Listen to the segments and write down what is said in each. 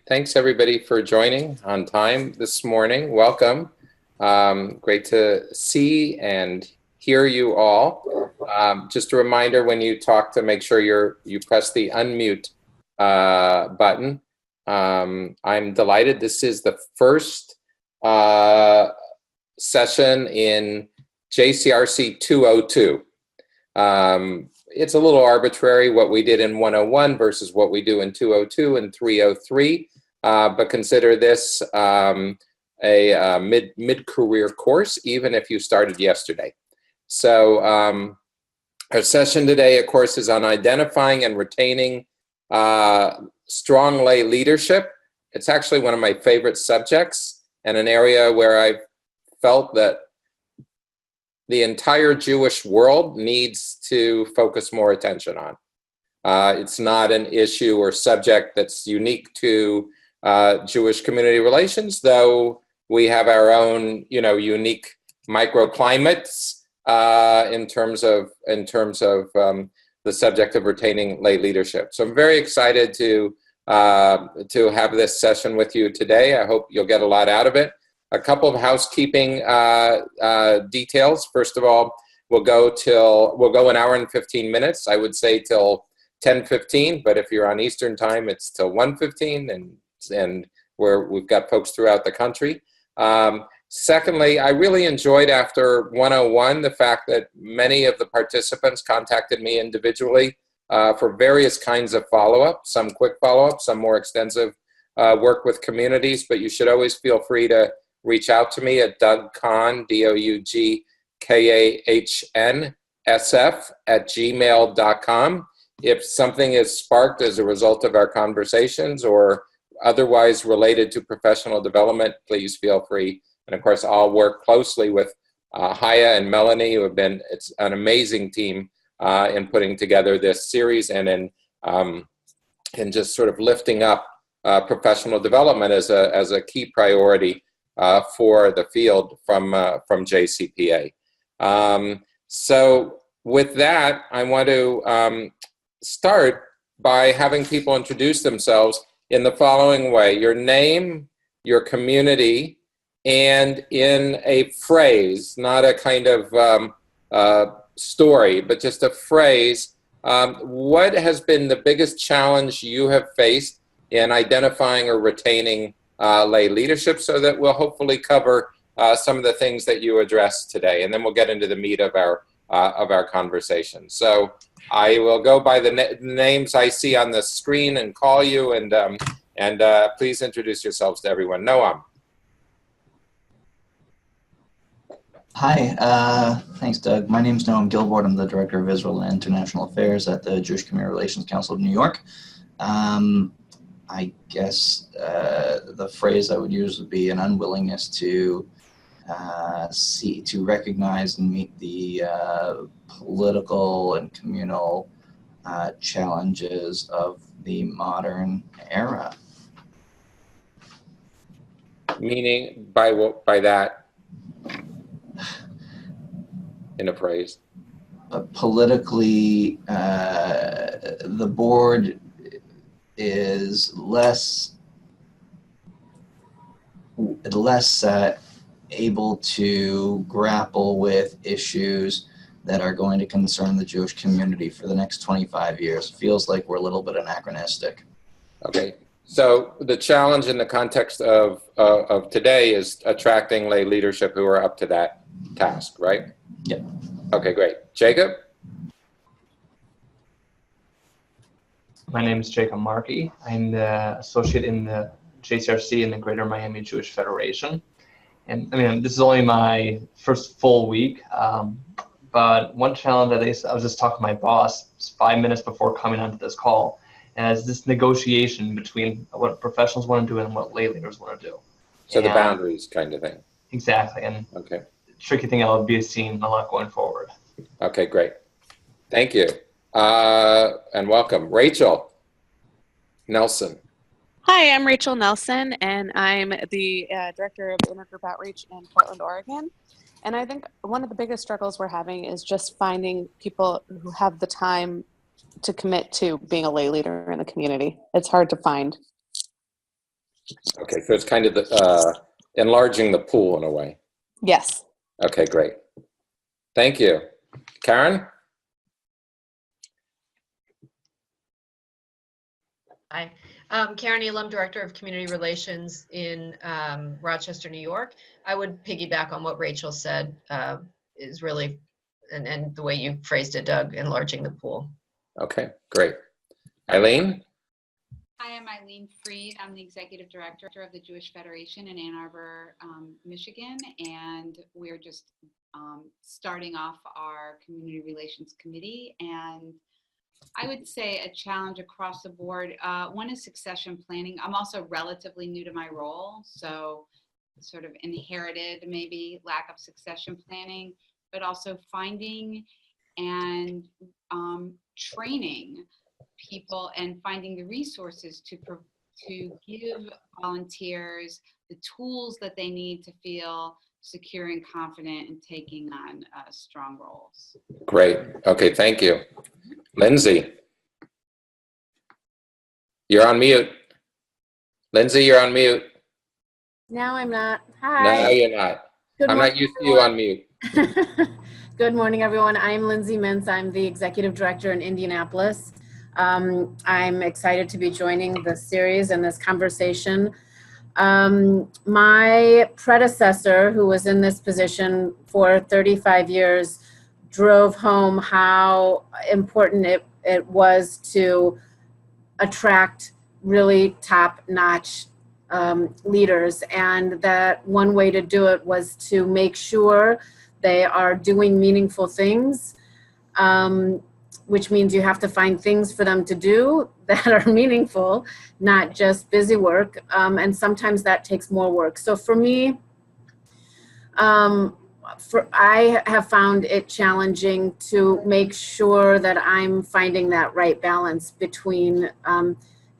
Thanks everybody for joining on time this morning. Welcome. Great to see and hear you all. Just a reminder when you talk to make sure you press the unmute button. I'm delighted. This is the first session in JCRC 202. It's a little arbitrary what we did in 101 versus what we do in 202 and 303, but consider this a mid-career course, even if you started yesterday. So our session today, of course, is on identifying and retaining strong lay leadership. It's actually one of my favorite subjects and an area where I've felt that the entire Jewish world needs to focus more attention on. It's not an issue or subject that's unique to Jewish community relations, though we have our own, unique microclimates in terms of the subject of retaining lay leadership. So I'm very excited to have this session with you today. I hope you'll get a lot out of it. A couple of housekeeping details. First of all, we'll go an hour and 15 minutes. I would say till 10:15, but if you're on Eastern time, it's till 1:15, and we've got folks throughout the country. Secondly, I really enjoyed after 101 the fact that many of the participants contacted me individually for various kinds of follow-up, some quick follow-up, some more extensive work with communities, but you should always feel free to reach out to me at Doug Kahn, DougKahn, SF@gmail.com. If something is sparked as a result of our conversations or otherwise related to professional development, please feel free. And of course, I'll work closely with Haya and Melanie, who it's an amazing team in putting together this series and in just sort of lifting up professional development as a key priority for the field from JCPA. So with that, I want to start by having people introduce themselves in the following way: your name, your community, and in a phrase, not a kind of story, but just a phrase. What has been the biggest challenge you have faced in identifying or retaining lay leadership, so that we'll hopefully cover some of the things that you addressed today, and then we'll get into the meat of our conversation. So I will go by the names I see on the screen and call you, and please introduce yourselves to everyone. Noam. Hi, thanks, Doug. My name is Noam Gilbord. I'm the Director of Israel and International Affairs at the Jewish Community Relations Council of New York. I guess the phrase I would use would be an unwillingness to recognize and meet the political and communal challenges of the modern era. Meaning by that? In a phrase. Politically, the board is less able to grapple with issues that are going to concern the Jewish community for the next 25 years. Feels like we're a little bit anachronistic. Okay, so the challenge in the context of today is attracting lay leadership who are up to that task, right? Yep. Okay, great. Jacob? My name is Jacob Markey. I'm the associate in the JCRC in the Greater Miami Jewish Federation. And I mean, this is only my first full week, but one challenge I was just talking to my boss 5 minutes before coming onto this call, as this negotiation between what professionals want to do and what lay leaders want to do. So the boundaries kind of thing. Exactly. And okay. Tricky thing I'll be seeing a lot going forward. Okay, great. Thank you. And welcome. Rachel Nelson. Hi, I'm Rachel Nelson, and I'm the Director of Intergroup Outreach in Portland, Oregon. And I think one of the biggest struggles we're having is just finding people who have the time to commit to being a lay leader in the community. It's hard to find. Okay, so it's kind of the, enlarging the pool in a way. Yes. Okay, great. Thank you. Karen? Hi, Karen Elam, Director of Community Relations in Rochester, New York. I would piggyback on what Rachel said, is really, and the way you phrased it, Doug, enlarging the pool. Okay, great. Eileen? Hi, I'm Eileen Freed. I'm the Executive Director of the Jewish Federation in Ann Arbor, Michigan, and we're just starting off our Community Relations Committee. And I would say a challenge across the board. One is succession planning. I'm also relatively new to my role, so sort of inherited maybe lack of succession planning, but also finding and training people and finding the resources to give volunteers the tools that they need to feel secure and confident in taking on strong roles. Great. Okay, thank you. Lindsay? You're on mute. Lindsay, you're on mute. No, I'm not. No, Hi. you're not. Good I'm morning, not used to you on mute. Good morning, everyone. I'm Lindsay Mintz. I'm the Executive Director in Indianapolis. I'm excited to be joining this series and this conversation. My predecessor, who was in this position for 35 years, drove home how important it was to attract really top-notch leaders, and that one way to do it was to make sure they are doing meaningful things, which means you have to find things for them to do that are meaningful, not just busy work, and sometimes that takes more work. So for me, I have found it challenging to make sure that I'm finding that right balance between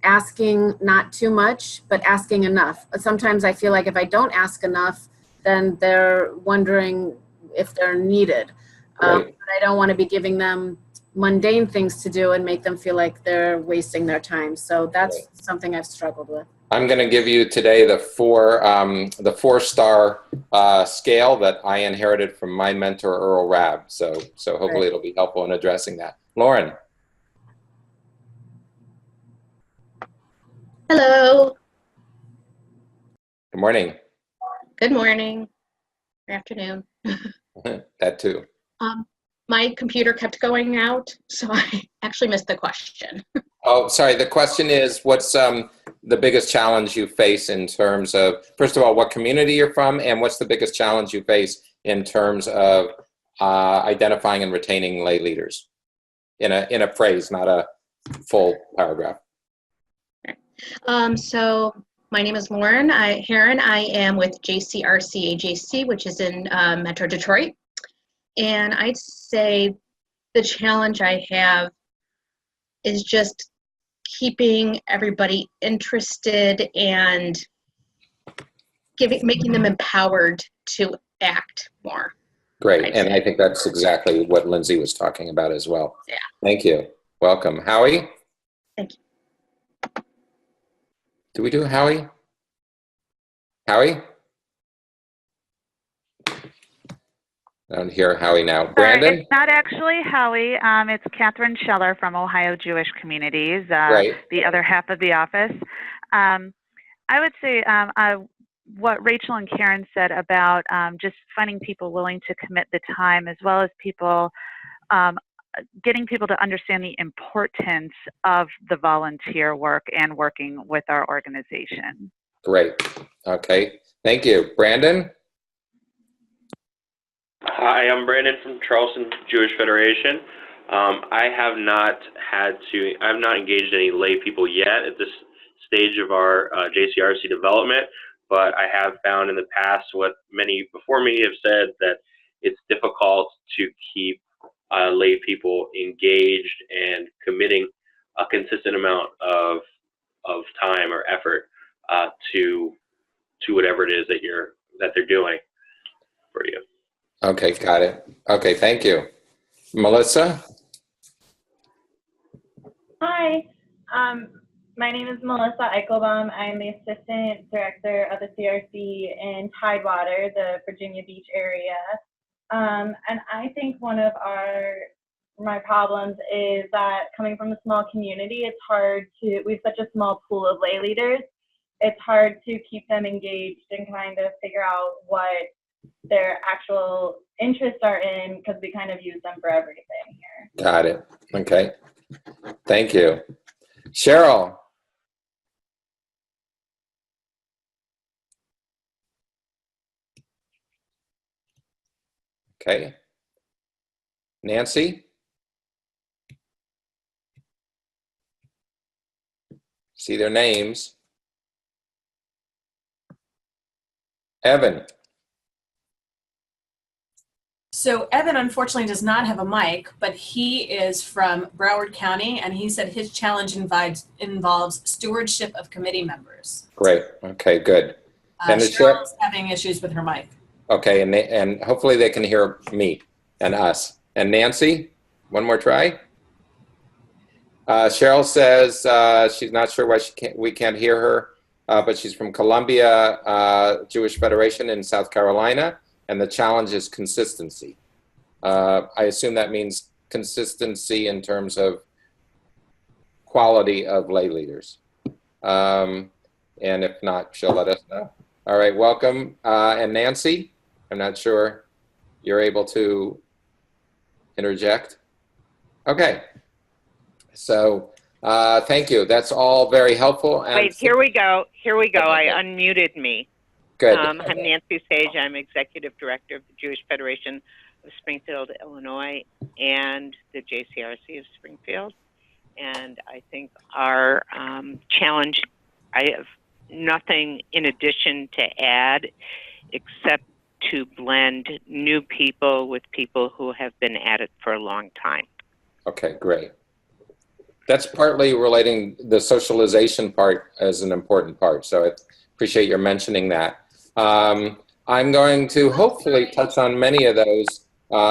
asking not too much, but asking enough. Sometimes I feel like if I don't ask enough, then they're wondering if they're needed. But I don't want to be giving them mundane things to do and make them feel like they're wasting their time. So that's something I've struggled with. I'm going to give you today the four-star scale that I inherited from my mentor, Earl Rabb. So hopefully it'll be helpful in addressing that. Lauren? Hello. Good morning. Good morning. Good afternoon. That too. My computer kept going out, so I actually missed the question. Oh, sorry. The question is, what's the biggest challenge you face in terms of, first of all, what community you're from, and what's the biggest challenge you face in terms of identifying and retaining lay leaders? In a phrase, not a full paragraph. So my name is Lauren Heron. I am with JCRC AJC, which is in Metro Detroit. And I'd say the challenge I have is just keeping everybody interested and making them empowered to act more. Great, and I think that's exactly what Lindsay was talking about as well. Yeah. Thank you. Welcome. Howie? Thank you. Do we do Howie? Howie? I don't hear Howie now. Brandon? It's not actually Howie. It's Catherine Scheller from Ohio Jewish Communities, the other half of the office. I would say what Rachel and Karen said about just finding people willing to commit the time, as well as people getting people to understand the importance of the volunteer work and working with our organization. Great. Okay. Thank you. Brandon? Hi, I'm Brandon from Charleston Jewish Federation. I have not engaged any lay people yet at this stage of our JCRC development, but I have found in the past what many before me have said, that it's difficult to keep lay people engaged and committing a consistent amount of time or effort to whatever it is that they're doing for you. Okay, got it. Okay, thank you. Melissa? Hi, My name is Melissa Eichelbaum. I'm the Assistant Director of the CRC in Tidewater, the Virginia Beach area. And I think one of my problems is that coming from a small community, it's hard to, we have such a small pool of lay leaders, it's hard to keep them engaged and kind of figure out what their actual interests are in, because we kind of use them for everything here. Got it. Okay. Thank you. Cheryl. Okay. Nancy? See their names. Evan. So Evan unfortunately does not have a mic, but he is from Broward County, and he said his challenge involves stewardship of committee members. Great. Okay, good. And Cheryl's having issues with her mic. Okay, and hopefully they can hear me and us. And Nancy, one more try. Cheryl says she's not sure why we can't hear her, but she's from Columbia Jewish Federation in South Carolina, and the challenge is consistency. I assume that means consistency in terms of quality of lay leaders. And if not, she'll let us know. All right, welcome. And Nancy, I'm not sure you're able to interject. Okay. So thank you. That's all very helpful. And wait, here we go. Here we go. I unmuted me. Good. I'm Nancy Sage. I'm Executive Director of the Jewish Federation of Springfield, Illinois, and the JCRC of Springfield. And I think our challenge, I have nothing in addition to add except to blend new people with people who have been at it for a long time. Okay, great. That's partly relating the socialization part as an important part. So I appreciate your mentioning that. I'm going to hopefully touch on many of those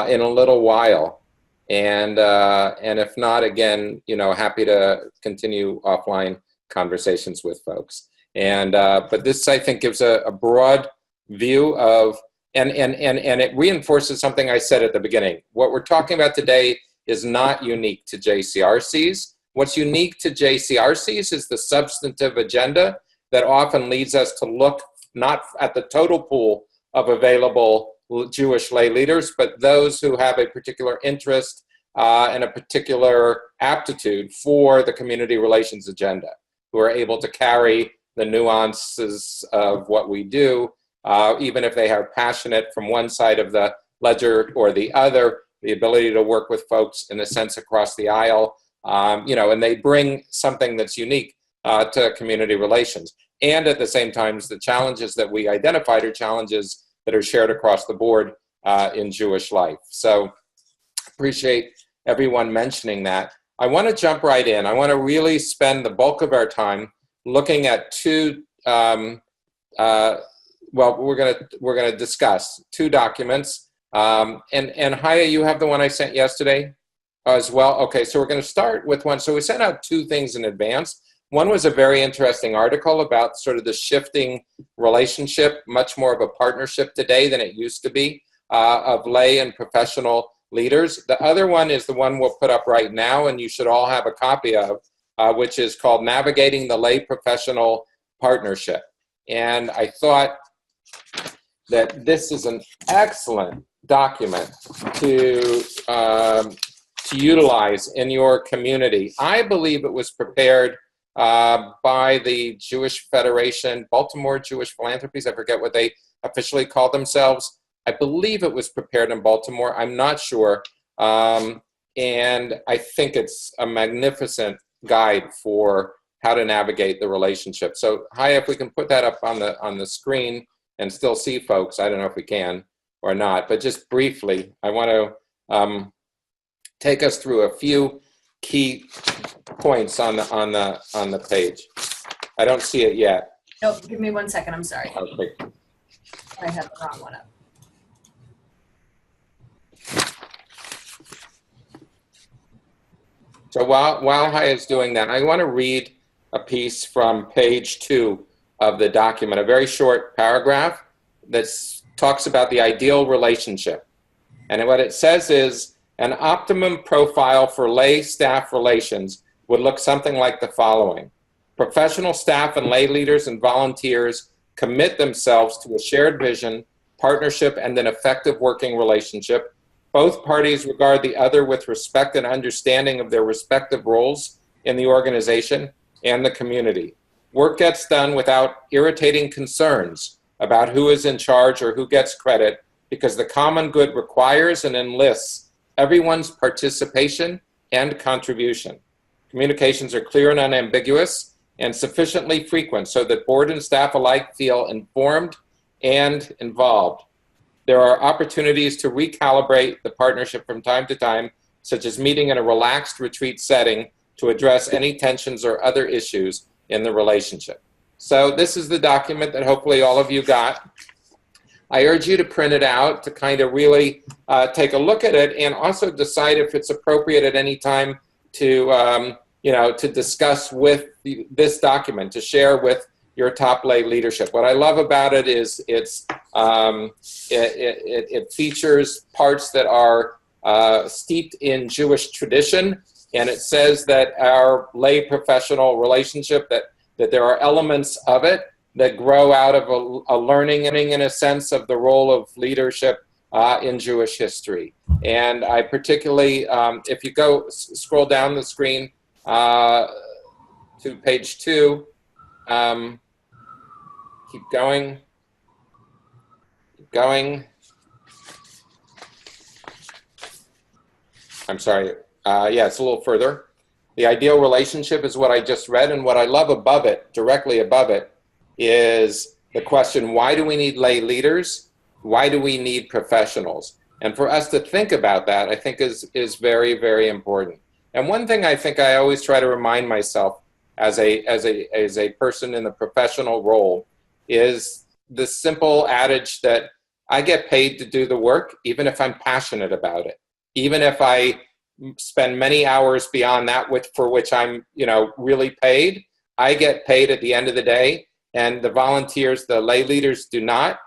in a little while. And if not, again, happy to continue offline conversations with folks. And but this, I think, gives a broad view of, and it reinforces something I said at the beginning. What we're talking about today is not unique to JCRCs. What's unique to JCRCs is the substantive agenda that often leads us to look not at the total pool of available Jewish lay leaders, but those who have a particular interest and a particular aptitude for the community relations agenda, who are able to carry the nuances of what we do, even if they are passionate from one side of the ledger or the other, the ability to work with folks in a sense across the aisle, and they bring something that's unique to community relations. And at the same time, the challenges that we identified are challenges that are shared across the board in Jewish life. So appreciate everyone mentioning that. I want to jump right in. I want to really spend the bulk of our time looking at two, we're going to discuss two documents. And Haya, you have the one I sent yesterday as well? Okay, so we're going to start with one. So we sent out two things in advance. One was a very interesting article about sort of the shifting relationship, much more of a partnership today than it used to be, of lay and professional leaders. The other one is the one we'll put up right now, and you should all have a copy of, which is called Navigating the Lay Professional Partnership. And I thought that this is an excellent document to utilize in your community. I believe it was prepared by the Jewish Federation, Baltimore Jewish Philanthropies. I forget what they officially call themselves. I believe it was prepared in Baltimore. I'm not sure. And I think it's a magnificent guide for how to navigate the relationship. So, Haya, if we can put that up on the screen and still see folks. I don't know if we can or not, but just briefly, I want to take us through a few key points on the page. I don't see it yet. No, give me 1 second. I'm sorry. Okay. I have the wrong one up. So while Haya is doing that, I want to read a piece from page 2 of the document, a very short paragraph that talks about the ideal relationship. And what it says is, an optimum profile for lay staff relations would look something like the following. Professional staff and lay leaders and volunteers commit themselves to a shared vision, partnership, and an effective working relationship. Both parties regard the other with respect and understanding of their respective roles in the organization and the community. Work gets done without irritating concerns about who is in charge or who gets credit, because the common good requires and enlists everyone's participation and contribution. Communications are clear and unambiguous and sufficiently frequent so that board and staff alike feel informed and involved. There are opportunities to recalibrate the partnership from time to time, such as meeting in a relaxed retreat setting to address any tensions or other issues in the relationship. So this is the document that hopefully all of you got. I urge you to print it out to kind of really take a look at it and also decide if it's appropriate at any time to, to discuss with this document, to share with your top lay leadership. What I love about it is it features parts that are steeped in Jewish tradition, and it says that our lay professional relationship, that there are elements of it that grow out of a learning in a sense of the role of leadership in Jewish history. And I particularly, if you scroll down the screen to page 2, keep going. I'm sorry. Yeah, it's a little further. The ideal relationship is what I just read, and what I love above it, directly above it, is the question, why do we need lay leaders? Why do we need professionals? And for us to think about that, I think is very, very important. And one thing I think I always try to remind myself as a person in the professional role is the simple adage that I get paid to do the work, even if I'm passionate about it. Even if I spend many hours beyond that for which I'm, really paid, I get paid at the end of the day. And the volunteers, the lay leaders do not,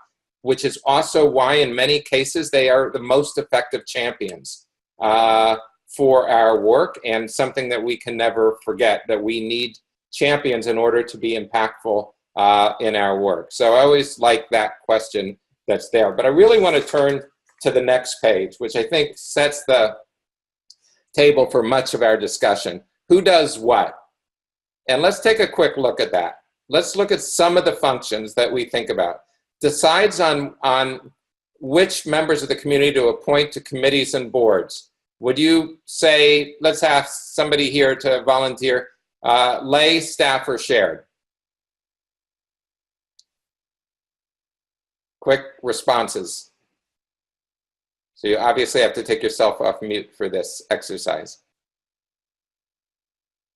which is also why in many cases they are the most effective champions for our work, and something that we can never forget, that we need champions in order to be impactful in our work. So I always like that question that's there. But I really want to turn to the next page, which I think sets the table for much of our discussion. Who does what? And let's take a quick look at that. Let's look at some of the functions that we think about. Decides on which members of the community to appoint to committees and boards. Would you say, let's ask somebody here to volunteer, lay, staff, or shared? Quick responses. So you obviously have to take yourself off mute for this exercise.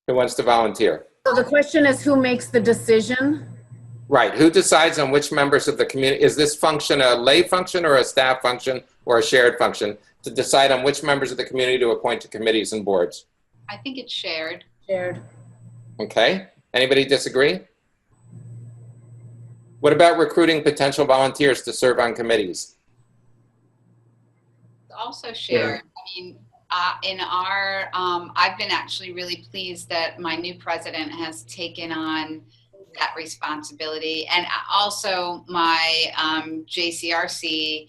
Who wants to volunteer? So the question is, who makes the decision? Right. Who decides on which members of the community? Is this function a lay function or a staff function or a shared function to decide on which members of the community to appoint to committees and boards? I think it's shared. Shared. Okay. Anybody disagree? What about recruiting potential volunteers to serve on committees? It's also shared. I mean, in our, I've been actually really pleased that my new president has taken on that responsibility, and also my JCRC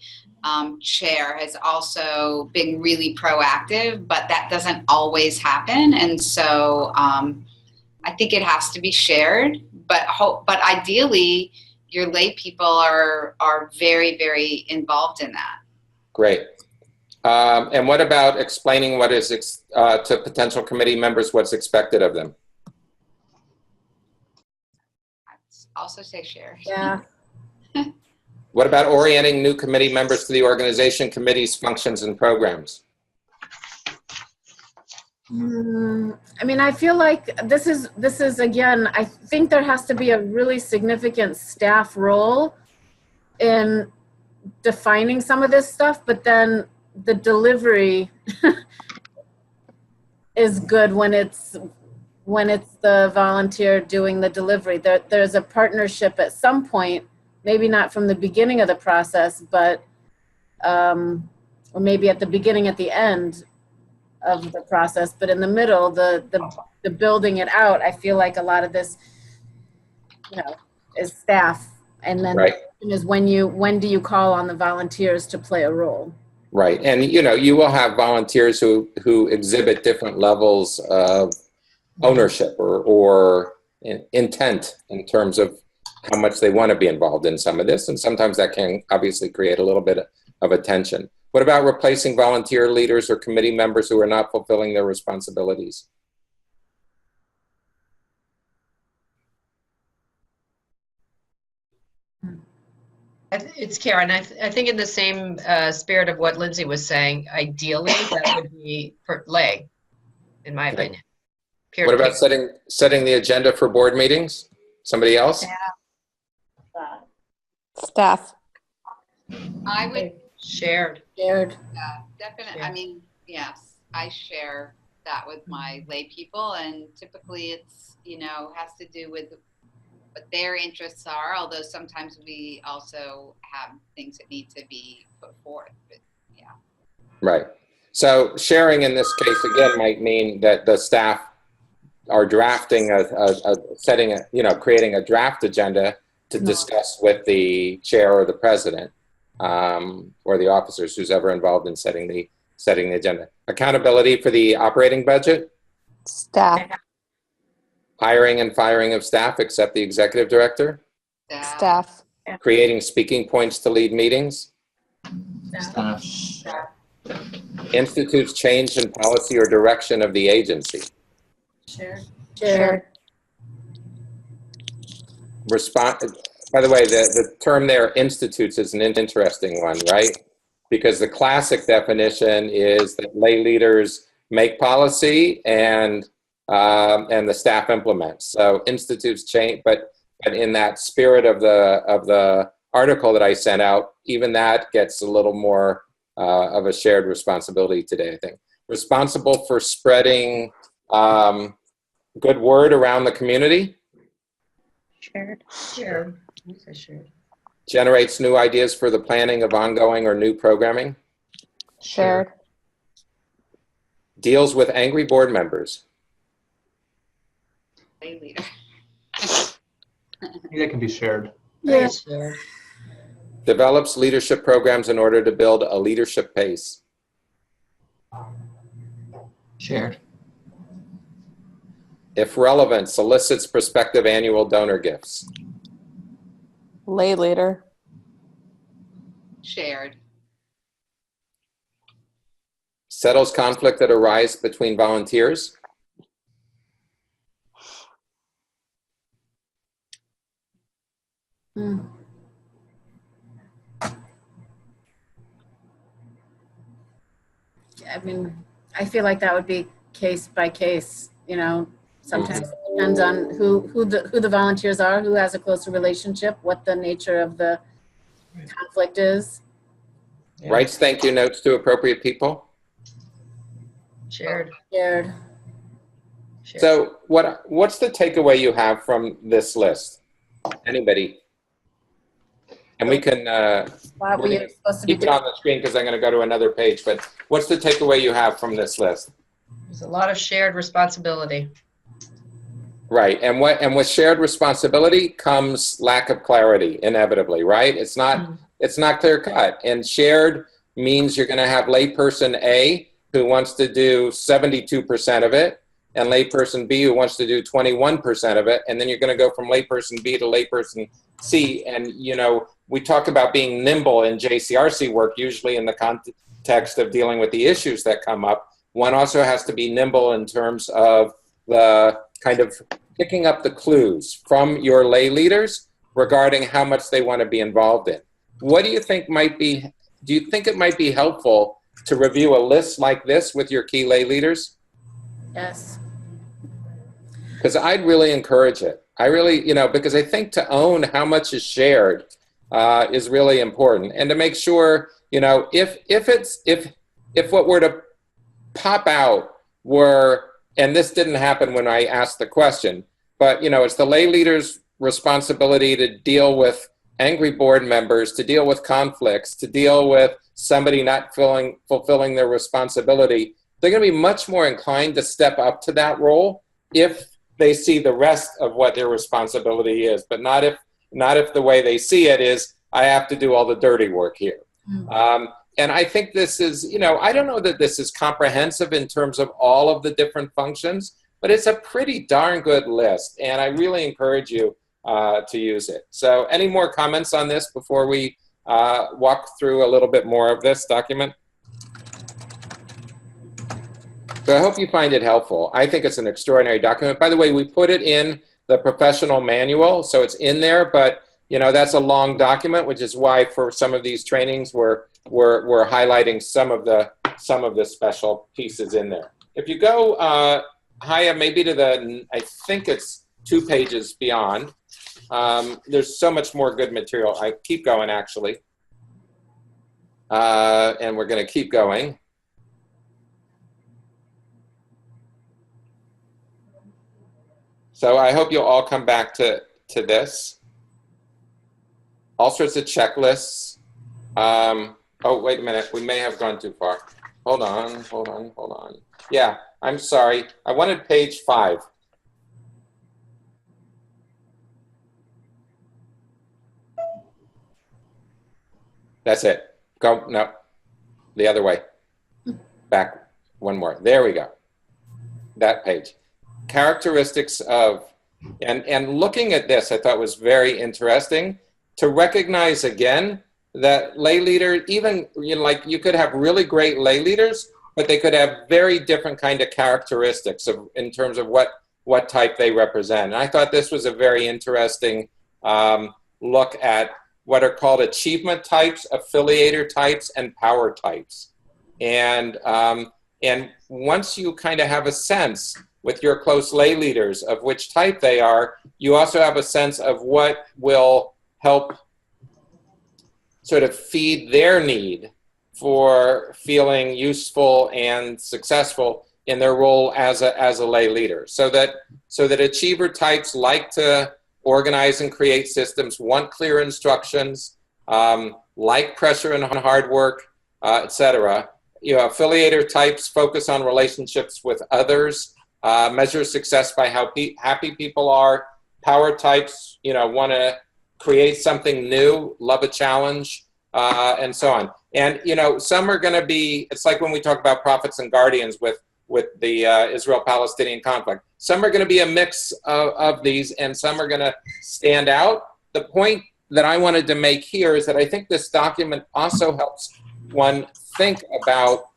chair has also been really proactive, but that doesn't always happen, and so I think it has to be shared. But ideally, your lay people are very, very involved in that. Great. And what about explaining what is to potential committee members what's expected of them? I'd also say share. Yeah. What about orienting new committee members to the organization, committees, functions, and programs? I mean, I feel like this is again, I think there has to be a really significant staff role in defining some of this stuff, but then the delivery is good when it's when it's the volunteer doing the delivery. There's a partnership at some point, maybe not from the beginning of the process, but or maybe at the beginning, at the end of the process, but in the middle, the building it out, I feel like a lot of this, is staff. And then Right. the question is when do you call on the volunteers to play a role? Right. And, you will have volunteers who exhibit different levels of ownership or intent in terms of how much they want to be involved in some of this. And sometimes that can obviously create a little bit of a tension. What about replacing volunteer leaders or committee members who are not fulfilling their responsibilities? It's Karen. I think in the same spirit of what Lindsay was saying, ideally that would be per lay, in my opinion. What about setting the agenda for board meetings? Somebody else? Staff. I would Shared. Shared. definitely. Yeah. I mean, yes, I share that with my lay people, and typically it's has to do with what their interests are. Although sometimes we also have things that need to be put forth. But yeah. Right. So sharing in this case again might mean that the staff are drafting creating a draft agenda to discuss with the chair or the president or the officers, who's ever involved in setting the agenda. Accountability for the operating budget. Staff. Hiring and firing of staff except the executive director. Staff. Creating speaking points to lead meetings. Staff. Institutes change in policy or direction of the agency. Shared. By the way, the term there, institutes, is an interesting one, right? Because the classic definition is that lay leaders make policy and the staff implements. So institutes change, but in that spirit of the article that I sent out, even that gets a little more of a shared responsibility today, I think. Responsible for spreading good word around the community. Shared. Shared. Shared. Generates new ideas for the planning of ongoing or new programming. Shared. Deals with angry board members. Lay leader. I think that can be shared. Yeah. Shared. Develops leadership programs in order to build a leadership pace. Shared. If relevant, solicits prospective annual donor gifts. Lay leader. Shared. Settles conflict that arise between volunteers. I mean, I feel like that would be case by case, sometimes it depends on who the volunteers are, who has a closer relationship, what the nature of the conflict is. Writes thank you notes to appropriate people. Shared. Shared. So what's the takeaway you have from this list? Anybody? And we can What were you supposed to be keep it on the screen because I'm going to go to another page, but what's the takeaway you have from this list? There's a lot of shared responsibility. Right, and with shared responsibility comes lack of clarity, inevitably, right? It's not clear cut, and shared means you're going to have layperson A who wants to do 72% of it, and layperson B who wants to do 21% of it, and then you're going to go from layperson B to layperson C, and we talk about being nimble in JCRC work, usually in the context of dealing with the issues that come up. One also has to be nimble in terms of the kind of picking up the clues from your lay leaders regarding how much they want to be involved in. What do you think do you think it might be helpful to review a list like this with your key lay leaders? Yes. Because I'd really encourage it. I really, because I think to own how much is shared is really important, and to make sure, if what were to pop out were and this didn't happen when I asked the question, but it's the lay leader's responsibility to deal with angry board members, to deal with conflicts, to deal with somebody not fulfilling their responsibility. They're going to be much more inclined to step up to that role if they see the rest of what their responsibility is, but not if the way they see it is, I have to do all the dirty work here. And I think this is, I don't know that this is comprehensive in terms of all of the different functions, but it's a pretty darn good list, and I really encourage you to use it. So any more comments on this before we walk through a little bit more of this document? So I hope you find it helpful. I think it's an extraordinary document. By the way, we put it in the professional manual, so it's in there, but that's a long document, which is why for some of these trainings we're highlighting some of the special pieces in there. If you go Haya, maybe to I think it's 2 pages beyond. There's so much more good material. I keep going actually, and we're going to keep going. So I hope you'll all come back to this. All sorts of checklists. Oh, wait a minute. We may have gone too far. Hold on. Yeah, I'm sorry. I wanted page 5. That's it. Go, no, the other way. Back one more. There we go. That page. Characteristics of, and looking at this, I thought was very interesting to recognize again that lay leader, even you could have really great lay leaders, but they could have very different kind of characteristics in terms of what type they represent. And I thought this was a very interesting look at what are called achievement types, affiliator types, and power types. And once you kind of have a sense with your close lay leaders of which type they are, you also have a sense of what will help sort of feed their need for feeling useful and successful in their role as a lay leader. So that achiever types like to organize and create systems, want clear instructions, like pressure and hard work, etc. Affiliator types focus on relationships with others, measure success by how happy people are. Power types, want to create something new, love a challenge, and so on. And, some are going to be, it's like when we talk about prophets and guardians with the Israel-Palestinian conflict. Some are going to be a mix of these, and some are going to stand out. The point that I wanted to make here is that I think this document also helps one think about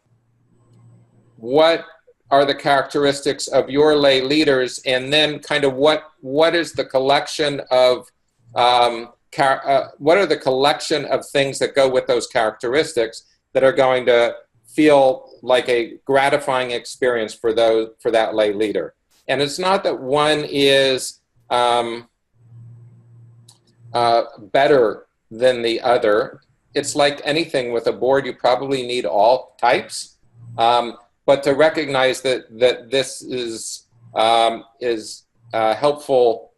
what are the characteristics of your lay leaders, and then kind of what is the collection of what are the collection of things that go with those characteristics that are going to feel like a gratifying experience for that lay leader. And it's not that one is better than the other. It's like anything with a board, you probably need all types. But to recognize that this is helpful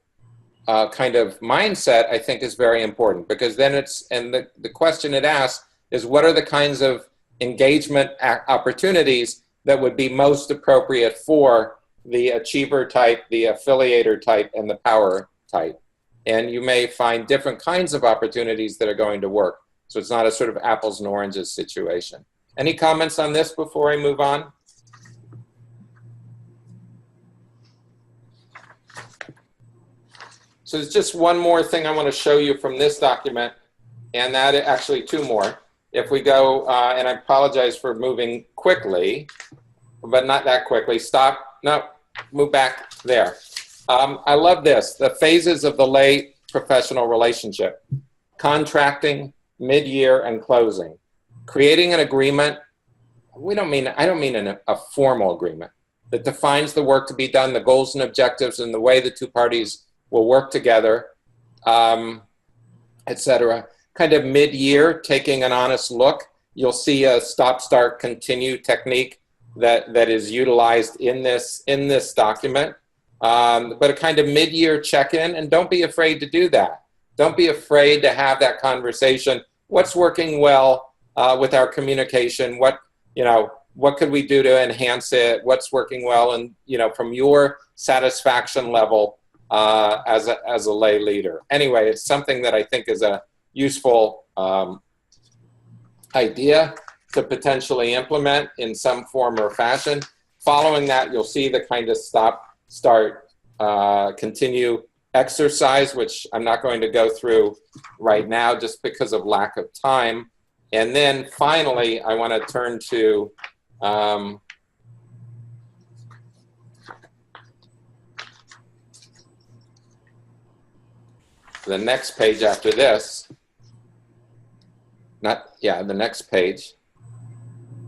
kind of mindset, I think is very important, because then the question it asks is, what are the kinds of engagement opportunities that would be most appropriate for the achiever type, the affiliator type, and the power type? And you may find different kinds of opportunities that are going to work. So it's not a sort of apples and oranges situation. Any comments on this before I move on? So there's just one more thing I want to show you from this document, and that actually 2 more. If we go, and I apologize for moving quickly, but not that quickly. Stop. No, move back there. I love this. The phases of the lay professional relationship: contracting, mid-year, and closing. Creating an agreement. I don't mean a formal agreement that defines the work to be done, the goals and objectives, and the way the 2 parties will work together, etc. Kind of mid-year, taking an honest look. You'll see a stop, start, continue technique that is utilized in this document, but a kind of mid-year check-in, and don't be afraid to do that. Don't be afraid to have that conversation. What's working well with our communication? What could we do to enhance it? What's working well, and from your satisfaction level as a lay leader. Anyway, it's something that I think is a useful idea to potentially implement in some form or fashion. Following that, you'll see the kind of stop, start, continue exercise, which I'm not going to go through right now just because of lack of time. And then finally, I want to turn to the next page after this. The next page,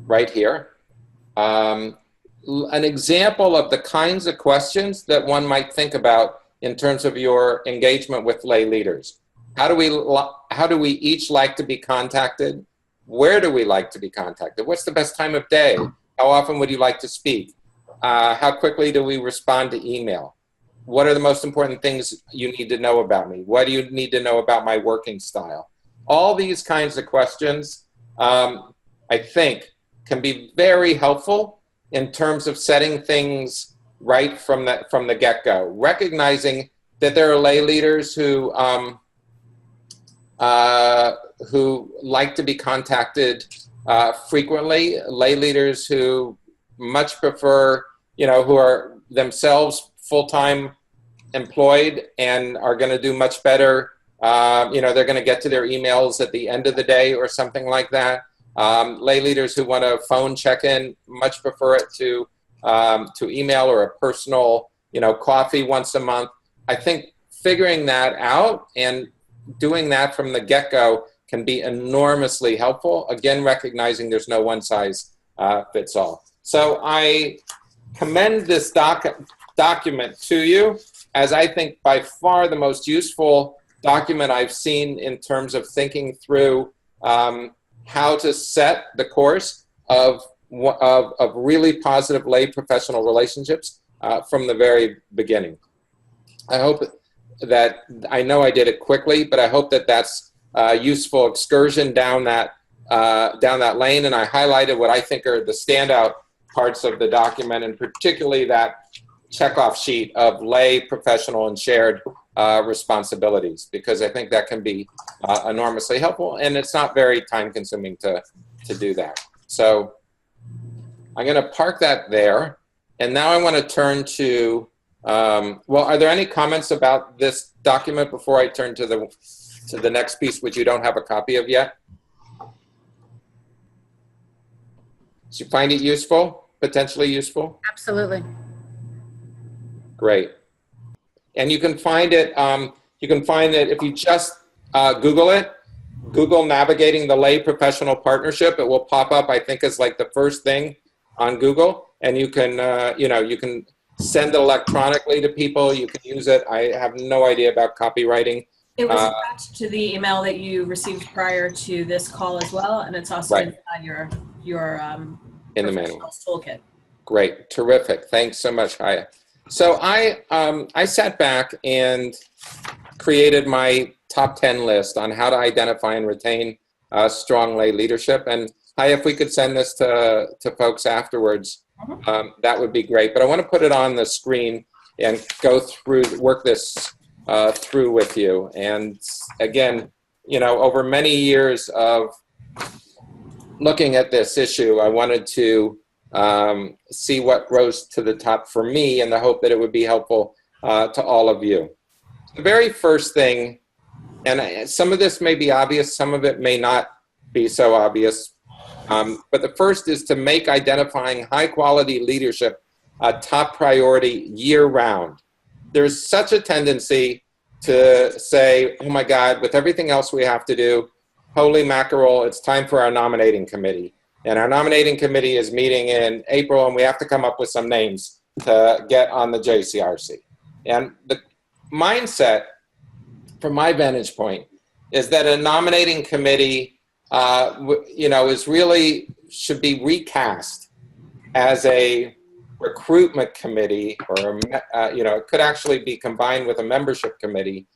right here. An example of the kinds of questions that one might think about in terms of your engagement with lay leaders. How do we each like to be contacted? Where do we like to be contacted? What's the best time of day? How often would you like to speak? How quickly do we respond to email? What are the most important things you need to know about me? What do you need to know about my working style? All these kinds of questions, I think, can be very helpful in terms of setting things right from the get-go, recognizing that there are lay leaders who like to be contacted frequently, lay leaders who much prefer, who are themselves full-time employed and are going to do much better. They're going to get to their emails at the end of the day or something like that. Lay leaders who want a phone check-in much prefer it to email or a personal, coffee once a month. I think figuring that out and doing that from the get-go can be enormously helpful. Again, recognizing there's no one size fits all. So I commend this document to you as I think by far the most useful document I've seen in terms of thinking through how to set the course of really positive lay professional relationships from the very beginning. I hope that, I know I did it quickly, but I hope that that's a useful excursion down that lane, and I highlighted what I think are the standout parts of the document, and particularly that checkoff sheet of lay, professional, and shared responsibilities, because I think that can be enormously helpful, and it's not very time-consuming to do that. So I'm going to park that there, and now I want to turn to, well, are there any comments about this document before I turn to the next piece, which you don't have a copy of yet? Did you find it useful, potentially useful? Absolutely. Great. And you can find it, if you just Google it, Google Navigating the Lay Professional Partnership, it will pop up, I think, as like the first thing on Google, and you can, you can send it electronically to people, you can use it. I have no idea about copywriting. It was attached to the email that you received prior to this call as well, and it's also right inside your in the manual toolkit. Great, terrific. Thanks so much, Haya. So I sat back and created my top 10 list on how to identify and retain strong lay leadership. And Haya, if we could send this to folks afterwards, that would be great. But I want to put it on the screen and go through, work this through with you. And again, over many years of looking at this issue, I wanted to see what rose to the top for me in the hope that it would be helpful to all of you. The very first thing, and some of this may be obvious, some of it may not be so obvious, but the first is to make identifying high quality leadership a top priority year round. There's such a tendency to say, oh my God, with everything else we have to do, holy mackerel, it's time for our nominating committee. And our nominating committee is meeting in April, and we have to come up with some names to get on the JCRC. And the mindset, from my vantage point, is that a nominating committee, is really should be recast as a recruitment committee, or it could actually be combined with a membership committee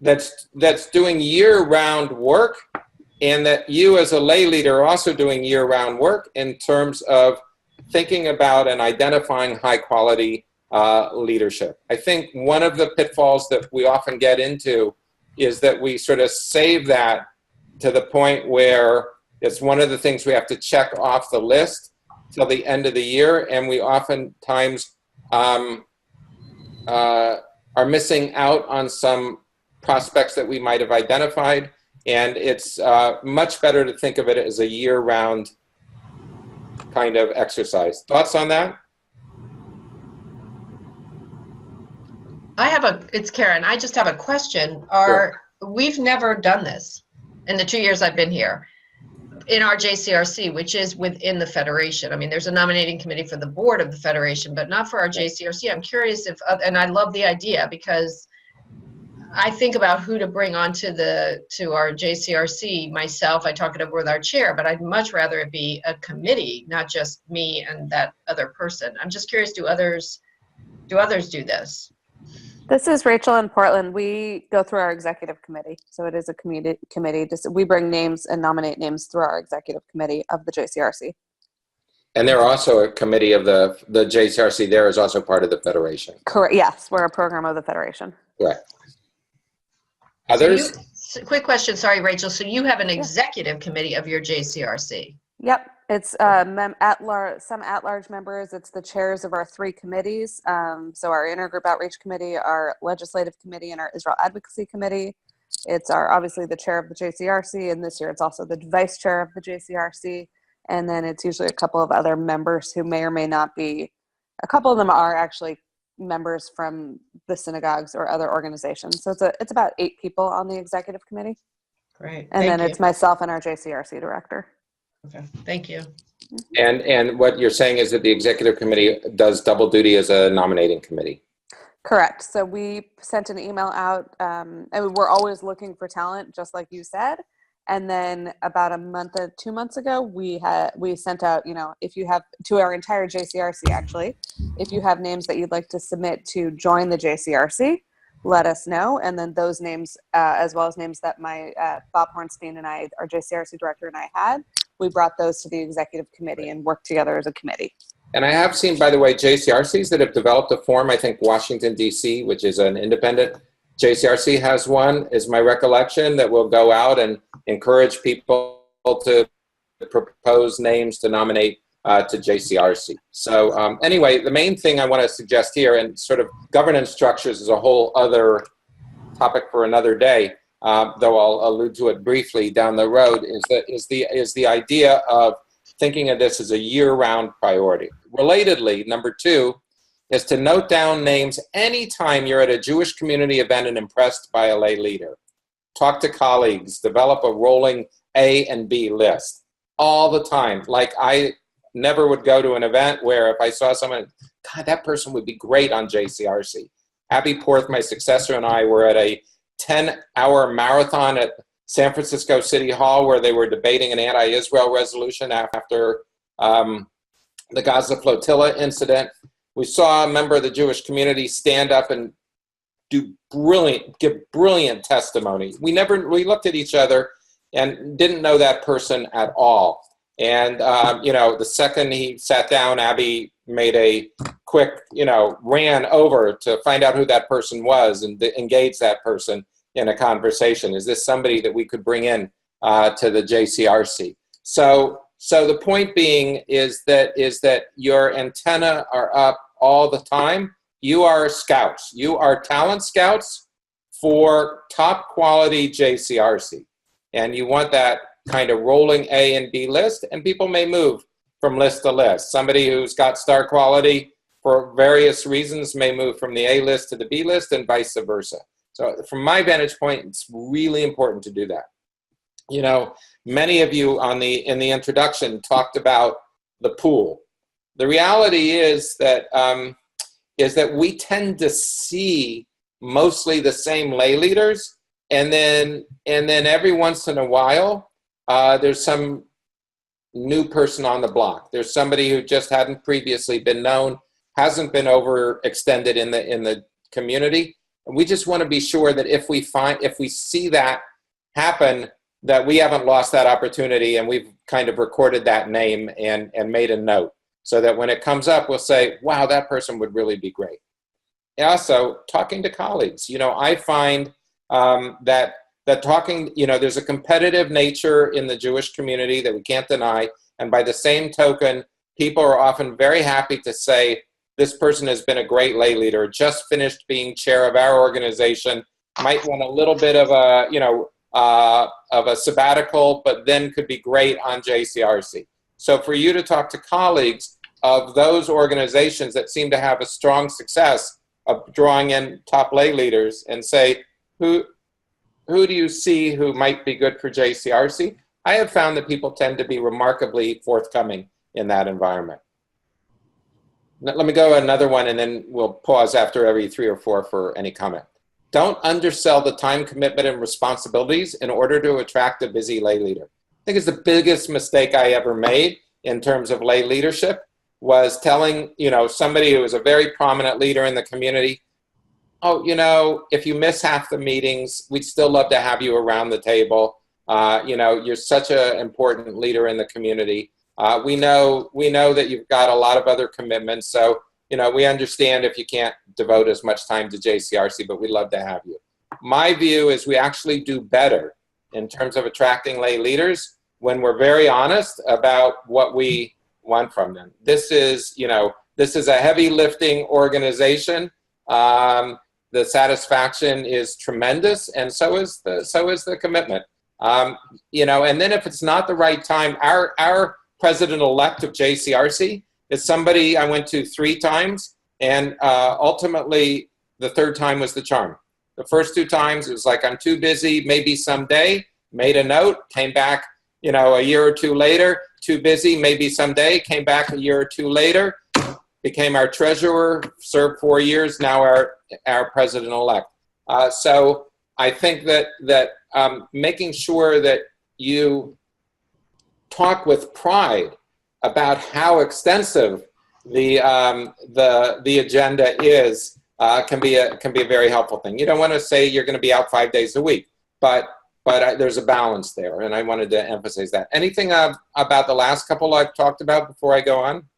that's doing year-round work, and that you as a lay leader are also doing year-round work in terms of thinking about and identifying high-quality leadership. I think one of the pitfalls that we often get into is that we sort of save that to the point where it's one of the things we have to check off the list till the end of the year, and we oftentimes are missing out on some prospects that we might have identified, and it's much better to think of it as a year-round kind of exercise. Thoughts on that? It's Karen. I just have a question. Sure. We've never done this in the 2 years I've been here in our JCRC, which is within the Federation. I mean, there's a nominating committee for the board of the Federation, but not for our JCRC. I'm curious if, and I love the idea, because I think about who to bring onto our JCRC myself. I talk it over with our chair, but I'd much rather it be a committee, not just me and that other person. I'm just curious, do others do this? This is Rachel in Portland. We go through our executive committee. So it is a committee. We bring names and nominate names through our executive committee of the JCRC. And they're also a committee of the JCRC. There is also part of the Federation. Correct. Yes, we're a program of the Federation. Correct. Others? Quick question. Sorry, Rachel. So you have an executive committee of your JCRC? Yep. It's some at-large members. It's the chairs of our 3 committees. So our Intergroup Outreach Committee, our Legislative Committee, and our Israel Advocacy Committee. It's obviously the chair of the JCRC, and this year it's also the vice chair of the JCRC. And then it's usually a couple of other members who may or may not be. A couple of them are actually members from the synagogues or other organizations. So it's about 8 people on the executive committee. Great. And then it's myself and our JCRC director. Okay, thank you. And what you're saying is that the executive committee does double duty as a nominating committee. Correct. So we sent an email out, and we're always looking for talent, just like you said. And then about a month or 2 months ago, we sent out, if you have, to our entire JCRC actually, if you have names that you'd like to submit to join the JCRC, let us know. And then those names, as well as names that my Bob Hornstein and I, our JCRC director, and I had, we brought those to the executive committee and worked together as a committee. And I have seen, by the way, JCRCs that have developed a form. I think Washington, D.C., which is an independent JCRC, has one, is my recollection, that will go out and encourage people to propose names to nominate to JCRC. So anyway, the main thing I want to suggest here, and sort of governance structures is a whole other topic for another day, though I'll allude to it briefly down the road, is the idea of thinking of this as a year-round priority. Relatedly, number 2 is to note down names anytime you're at a Jewish community event and impressed by a lay leader. Talk to colleagues, develop a rolling A and B list all the time. Like, I never would go to an event where if I saw someone, God, that person would be great on JCRC. Abby Porth, my successor, and I were at a 10-hour marathon at San Francisco City Hall where they were debating an anti-Israel resolution after the Gaza flotilla incident. We saw a member of the Jewish community stand up and give brilliant testimony. We looked at each other and didn't know that person at all. And, the second he sat down, Abby made a quick, ran over to find out who that person was and engage that person in a conversation. Is this somebody that we could bring in to the JCRC? So the point being is that your antenna are up all the time. You are scouts. You are talent scouts for top quality JCRC. And you want that kind of rolling A and B list, and people may move from list to list. Somebody who's got star quality for various reasons may move from the A list to the B list and vice versa. So from my vantage point, it's really important to do that. Many of you in the introduction talked about the pool. The reality is that we tend to see mostly the same lay leaders, and then every once in a while, there's some new person on the block. There's somebody who just hadn't previously been known, hasn't been overextended in the community. And we just want to be sure that if we see that happen, that we haven't lost that opportunity, and we've kind of recorded that name and made a note, so that when it comes up, we'll say, wow, that person would really be great. Also, talking to colleagues. I find that talking, there's a competitive nature in the Jewish community that we can't deny. And by the same token, people are often very happy to say, this person has been a great lay leader, just finished being chair of our organization, might want a little bit of a sabbatical, but then could be great on JCRC. So for you to talk to colleagues of those organizations that seem to have a strong success of drawing in top lay leaders and say, who do you see who might be good for JCRC? I have found that people tend to be remarkably forthcoming in that environment. Let me go another one, and then we'll pause after every 3 or 4 for any comment. Don't undersell the time commitment and responsibilities in order to attract a busy lay leader. I think it's the biggest mistake I ever made in terms of lay leadership, was telling, somebody who was a very prominent leader in the community, oh, if you miss half the meetings, we'd still love to have you around the table. You're such an important leader in the community. We know that you've got a lot of other commitments, so we understand if you can't devote as much time to JCRC, but we'd love to have you. My view is we actually do better in terms of attracting lay leaders when we're very honest about what we want from them. This is a heavy lifting organization. The satisfaction is tremendous, and so is the commitment. And then if it's not the right time, our president-elect of JCRC is somebody I went to 3 times, and ultimately the 3rd time was the charm. The first 2 times it was like, I'm too busy, maybe someday, made a note, came back, a year or 2 later, too busy, maybe someday, came back a year or 2 later, became our treasurer, served 4 years, now our president-elect. So I think that making sure that you talk with pride about how extensive the agenda is can be a very helpful thing. You don't want to say you're going to be out 5 days a week, but there's a balance there, and I wanted to emphasize that. Anything about the last couple I've talked about before I go on?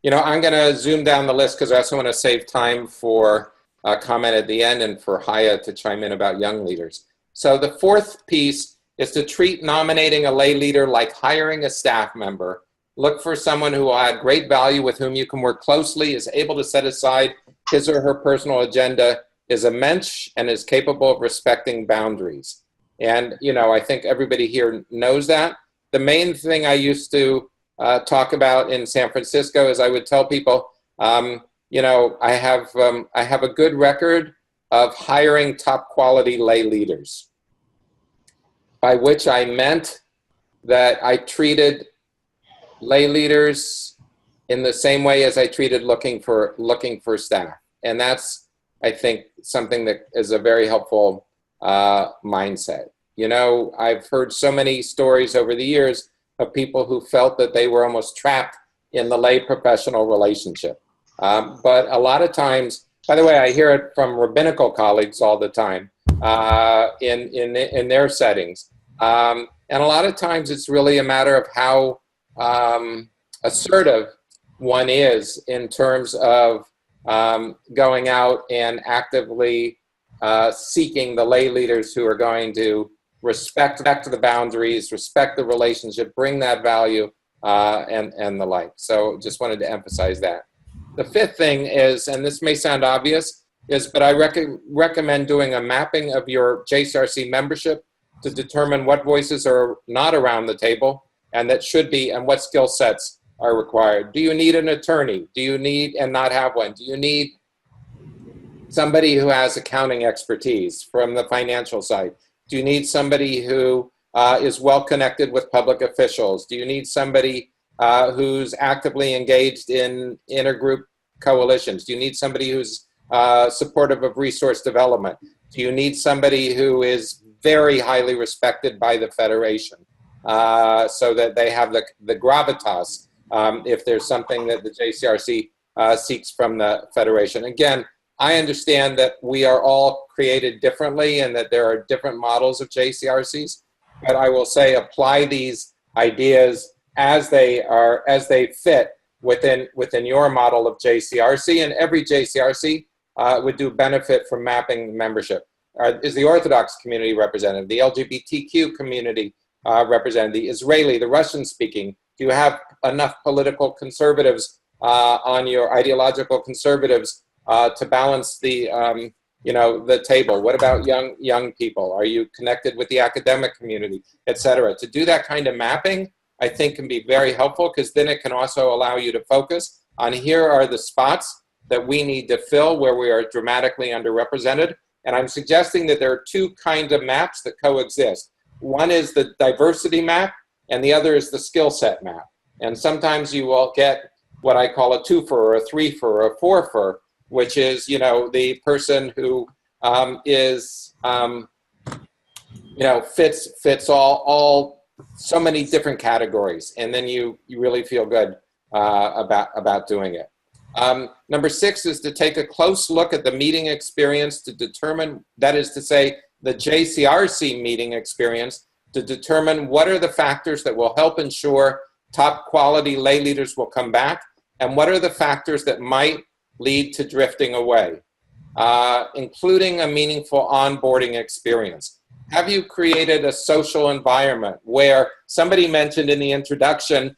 I'm going to zoom down the list because I also want to save time for a comment at the end and for Haya to chime in about young leaders. So the 4th piece is to treat nominating a lay leader like hiring a staff member. Look for someone who will add great value, with whom you can work closely, is able to set aside his or her personal agenda, is a mensch, and is capable of respecting boundaries. And, I think everybody here knows that. The main thing I used to talk about in San Francisco is I would tell people, I have a good record of hiring top quality lay leaders, by which I meant that I treated lay leaders in the same way as I treated looking for staff. And that's, I think, something that is a very helpful mindset. I've heard so many stories over the years of people who felt that they were almost trapped in the lay professional relationship. But a lot of times, by the way, I hear it from rabbinical colleagues all the time in their settings. And a lot of times it's really a matter of how assertive one is in terms of going out and actively seeking the lay leaders who are going to respect the boundaries, respect the relationship, bring that value, and the like. So just wanted to emphasize that. The 5th thing is, and this may sound obvious, but I recommend doing a mapping of your JCRC membership to determine what voices are not around the table and that should be, and what skill sets are required. Do you need an attorney? Do you need, and not have one? Do you need somebody who has accounting expertise from the financial side? Do you need somebody who is well connected with public officials? Do you need somebody who's actively engaged in intergroup coalitions? Do you need somebody who's supportive of resource development? Do you need somebody who is very highly respected by the Federation, so that they have the gravitas if there's something that the JCRC seeks from the Federation. Again, I understand that we are all created differently and that there are different models of JCRCs, but I will say apply these ideas as they fit within your model of JCRC, and every JCRC would do benefit from mapping membership. Is the Orthodox community represented? The LGBTQ community represented? The Israeli, the Russian-speaking? Do you have enough political conservatives on your ideological conservatives to balance the the table? What about young people? Are you connected with the academic community, et cetera? To do that kind of mapping, I think can be very helpful, because then it can also allow you to focus on here are the spots that we need to fill where we are dramatically underrepresented. And I'm suggesting that there are two kinds of maps that coexist. One is the diversity map, and the other is the skill set map. And sometimes you will get what I call a twofer or a threefer or a fourfer, which is, the person who fits all so many different categories, and then you really feel good about doing it. Number 6 is to take a close look at the meeting experience to determine, that is to say, the JCRC meeting experience, to determine what are the factors that will help ensure top quality lay leaders will come back, and what are the factors that might lead to drifting away, including a meaningful onboarding experience. Have you created a social environment where somebody mentioned in the introduction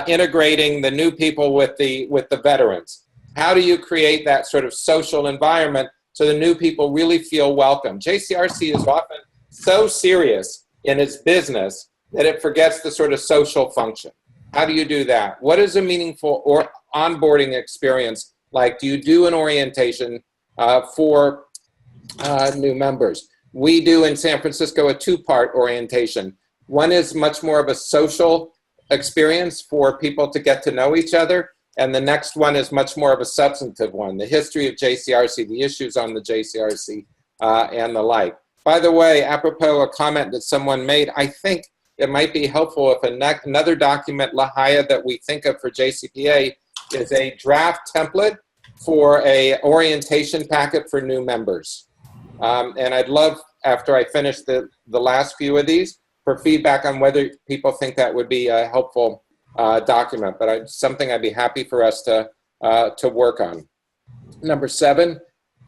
integrating the new people with the veterans? How do you create that sort of social environment so the new people really feel welcome? JCRC is often so serious in its business that it forgets the sort of social function. How do you do that? What is a meaningful or onboarding experience like? Do you do an orientation for new members? We do in San Francisco a 2-part orientation. One is much more of a social experience for people to get to know each other, and the next one is much more of a substantive one, the history of JCRC, the issues on the JCRC, and the like. By the way, apropos a comment that someone made, I think it might be helpful if another document, Lahaya, that we think of for JCPA is a draft template for a orientation packet for new members. And I'd love, after I finish the last few of these, for feedback on whether people think that would be a helpful document, but something I'd be happy for us to work on. Number 7,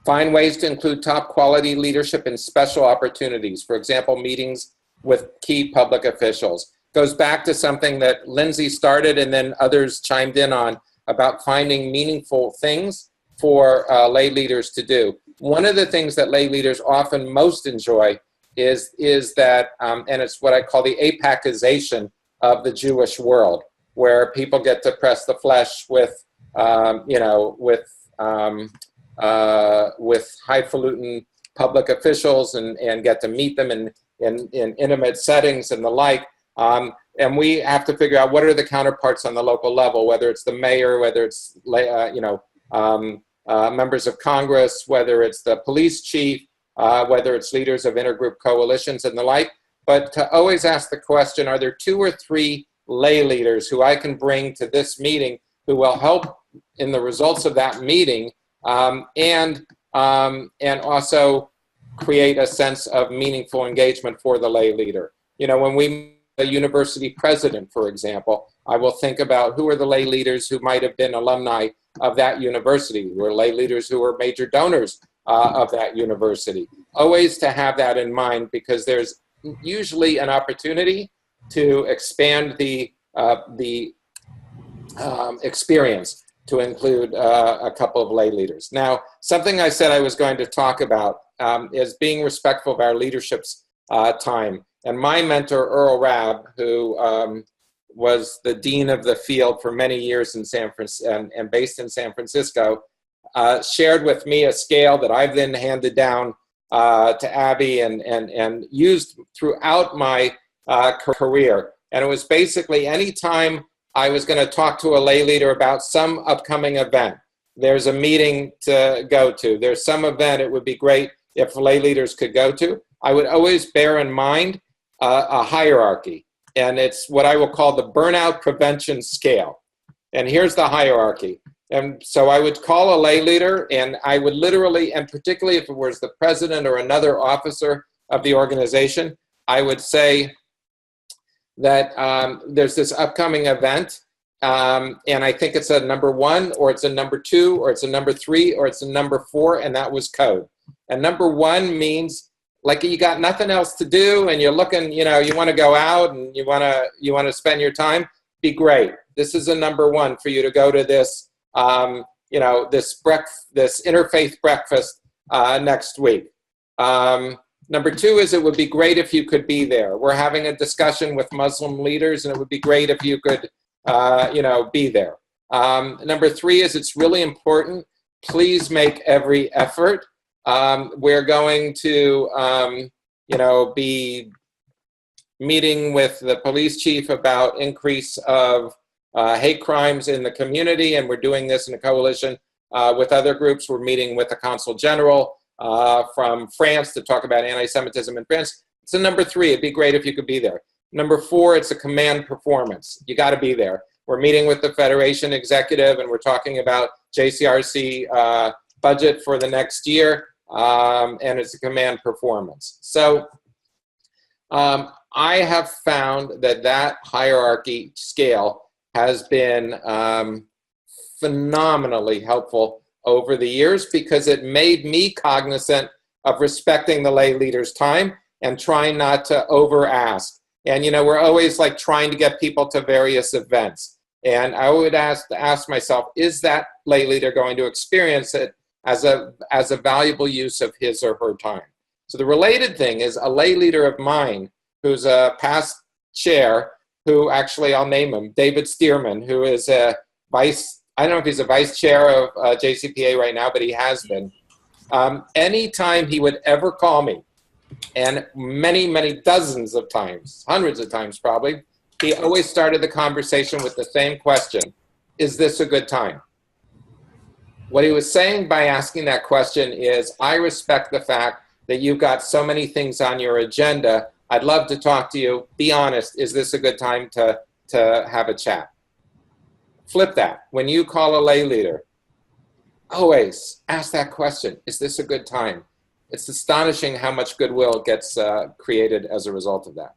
find ways to include top quality leadership in special opportunities. For example, meetings with key public officials. Goes back to something that Lindsay started and then others chimed in on about finding meaningful things for lay leaders to do. One of the things that lay leaders often most enjoy is that, and it's what I call the APACization of the Jewish world, where people get to press the flesh with highfalutin public officials and get to meet them in intimate settings and the like. And we have to figure out what are the counterparts on the local level, whether it's the mayor, whether it's members of Congress, whether it's the police chief, whether it's leaders of intergroup coalitions and the like. But to always ask the question, are there 2 or 3 lay leaders who I can bring to this meeting who will help in the results of that meeting, and also create a sense of meaningful engagement for the lay leader? When we a university president, for example, I will think about who are the lay leaders who might have been alumni of that university, who are lay leaders who are major donors of that university. Always to have that in mind, because there's usually an opportunity to expand the experience to include a couple of lay leaders. Now, something I said I was going to talk about is being respectful of our leadership's time. And my mentor, Earl Rabb, who was the dean of the field for many years in San Francisco and based in San Francisco, shared with me a scale that I've then handed down to Abby and used throughout my career. And it was basically any time I was going to talk to a lay leader about some upcoming event, there's a meeting to go to, there's some event it would be great if lay leaders could go to, I would always bear in mind a hierarchy. And it's what I will call the burnout prevention scale. And here's the hierarchy. And so I would call a lay leader, and I would literally, and particularly if it was the president or another officer of the organization, I would say that there's this upcoming event, and I think it's a number 1, or it's a number 2, or it's a number 3, or it's a number 4, and that was code. And number 1 means like you got nothing else to do, and you're looking, you know, you want to go out and you want to spend your time. Be great. This is a number 1 for you to go to this, you know, this interfaith breakfast next week. Number 2 is it would be great if you could be there. We're having a discussion with Muslim leaders, and it would be great if you could, you know, be there. Number 3 is it's really important. Please make every effort. We're going to, you know, be meeting with the police chief about increase of hate crimes in the community, and we're doing this in a coalition with other groups. We're meeting with the consul general from France to talk about anti-Semitism in France. It's a number 3. It'd be great if you could be there. Number 4, it's a command performance. You got to be there. We're meeting with the Federation executive, and we're talking about JCRC budget for the next year, and it's a command performance. So I have found that hierarchy scale has been phenomenally helpful over the years, because it made me cognizant of respecting the lay leader's time and trying not to over ask. And, you know, we're always like trying to get people to various events. And I would ask myself, is that lay leader going to experience it as a valuable use of his or her time? So the related thing is a lay leader of mine who's a past chair, who actually, I'll name him, David Stearman, who is a I don't know if he's a vice chair of JCPA right now, but he has been. Anytime he would ever call me, and many, many dozens of times, hundreds of times probably, he always started the conversation with the same question: is this a good time? What he was saying by asking that question is, I respect the fact that you've got so many things on your agenda. I'd love to talk to you. Be honest, is this a good time to have a chat? Flip that. When you call a lay leader, always ask that question: is this a good time? It's astonishing how much goodwill gets created as a result of that.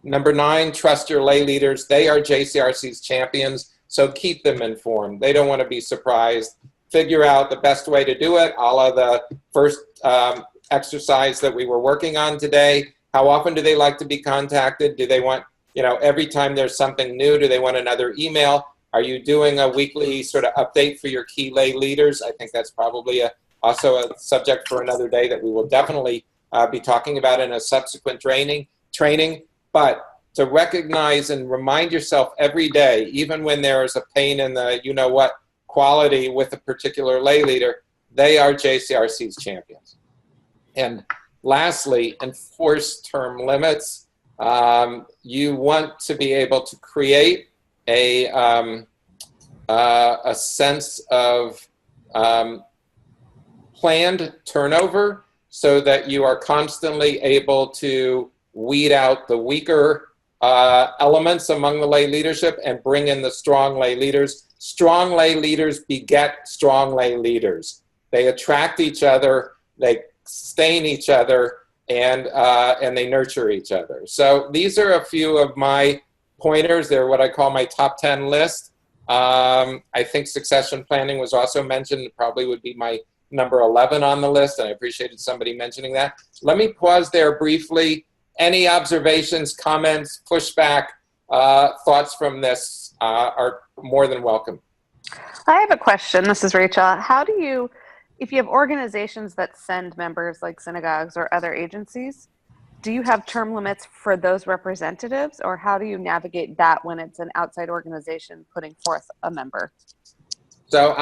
Number 9, trust your lay leaders. They are JCRC's champions, so keep them informed. They don't want to be surprised. Figure out the best way to do it, a la the first exercise that we were working on today. How often do they like to be contacted? Do they want, you know, every time there's something new, do they want another email? Are you doing a weekly sort of update for your key lay leaders? I think that's probably also a subject for another day that we will definitely be talking about in a subsequent training. But to recognize and remind yourself every day, even when there is a pain in the you-know-what quality with a particular lay leader, they are JCRC's champions. And lastly, enforce term limits. You want to be able to create a sense of planned turnover so that you are constantly able to weed out the weaker elements among the lay leadership and bring in the strong lay leaders. Strong lay leaders beget strong lay leaders. They attract each other, they sustain each other, and they nurture each other. So these are a few of my pointers. They're what I call my top 10 list. I think succession planning was also mentioned. It probably would be my number 11 on the list, and I appreciated somebody mentioning that. Let me pause there briefly. Any observations, comments, pushback, thoughts from this are more than welcome. I have a question. This is Rachel. How do you, if you have organizations that send members like synagogues or other agencies, do you have term limits for those representatives, or how do you navigate that when it's an outside organization putting forth a member? So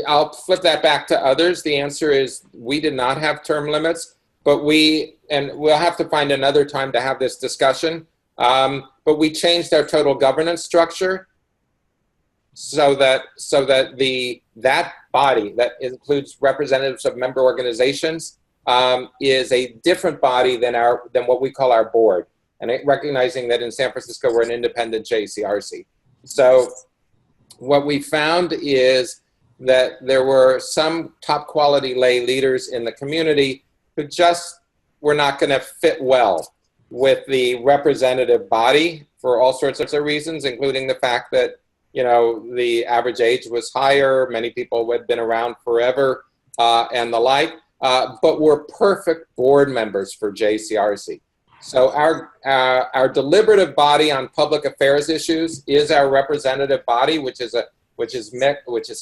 I'll flip that back to others. The answer is we did not have term limits, but we'll have to find another time to have this discussion. But we changed our total governance structure so that that body that includes representatives of member organizations is a different body than what we call our board. And recognizing that in San Francisco, we're an independent JCRC. So what we found is that there were some top quality lay leaders in the community who just were not going to fit well with the representative body for all sorts of reasons, including the fact that, you know, the average age was higher, many people had been around forever, and the like, but were perfect board members for JCRC. So our deliberative body on public affairs issues is our representative body, which is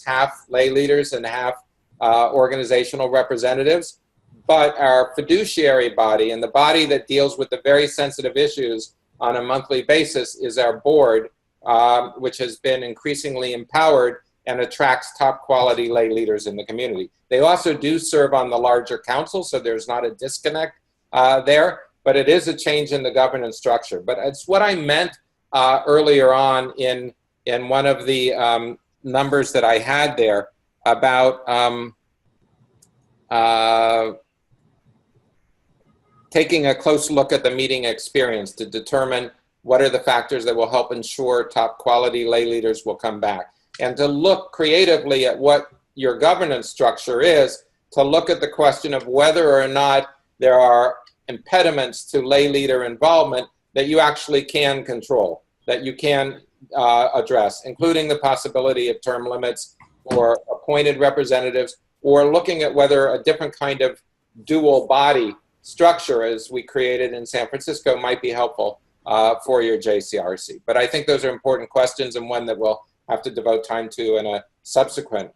half lay leaders and half organizational representatives. But our fiduciary body, and the body that deals with the very sensitive issues on a monthly basis, is our board, which has been increasingly empowered and attracts top quality lay leaders in the community. They also do serve on the larger council, so there's not a disconnect there. But it is a change in the governance structure. But it's what I meant earlier on in one of the numbers that I had there about taking a close look at the meeting experience to determine what are the factors that will help ensure top quality lay leaders will come back. And to look creatively at what your governance structure is, to look at the question of whether or not there are impediments to lay leader involvement that you actually can control, that you can address, including the possibility of term limits for appointed representatives, or looking at whether a different kind of dual body structure as we created in San Francisco might be helpful for your JCRC. But I think those are important questions, and one that we'll have to devote time to in a subsequent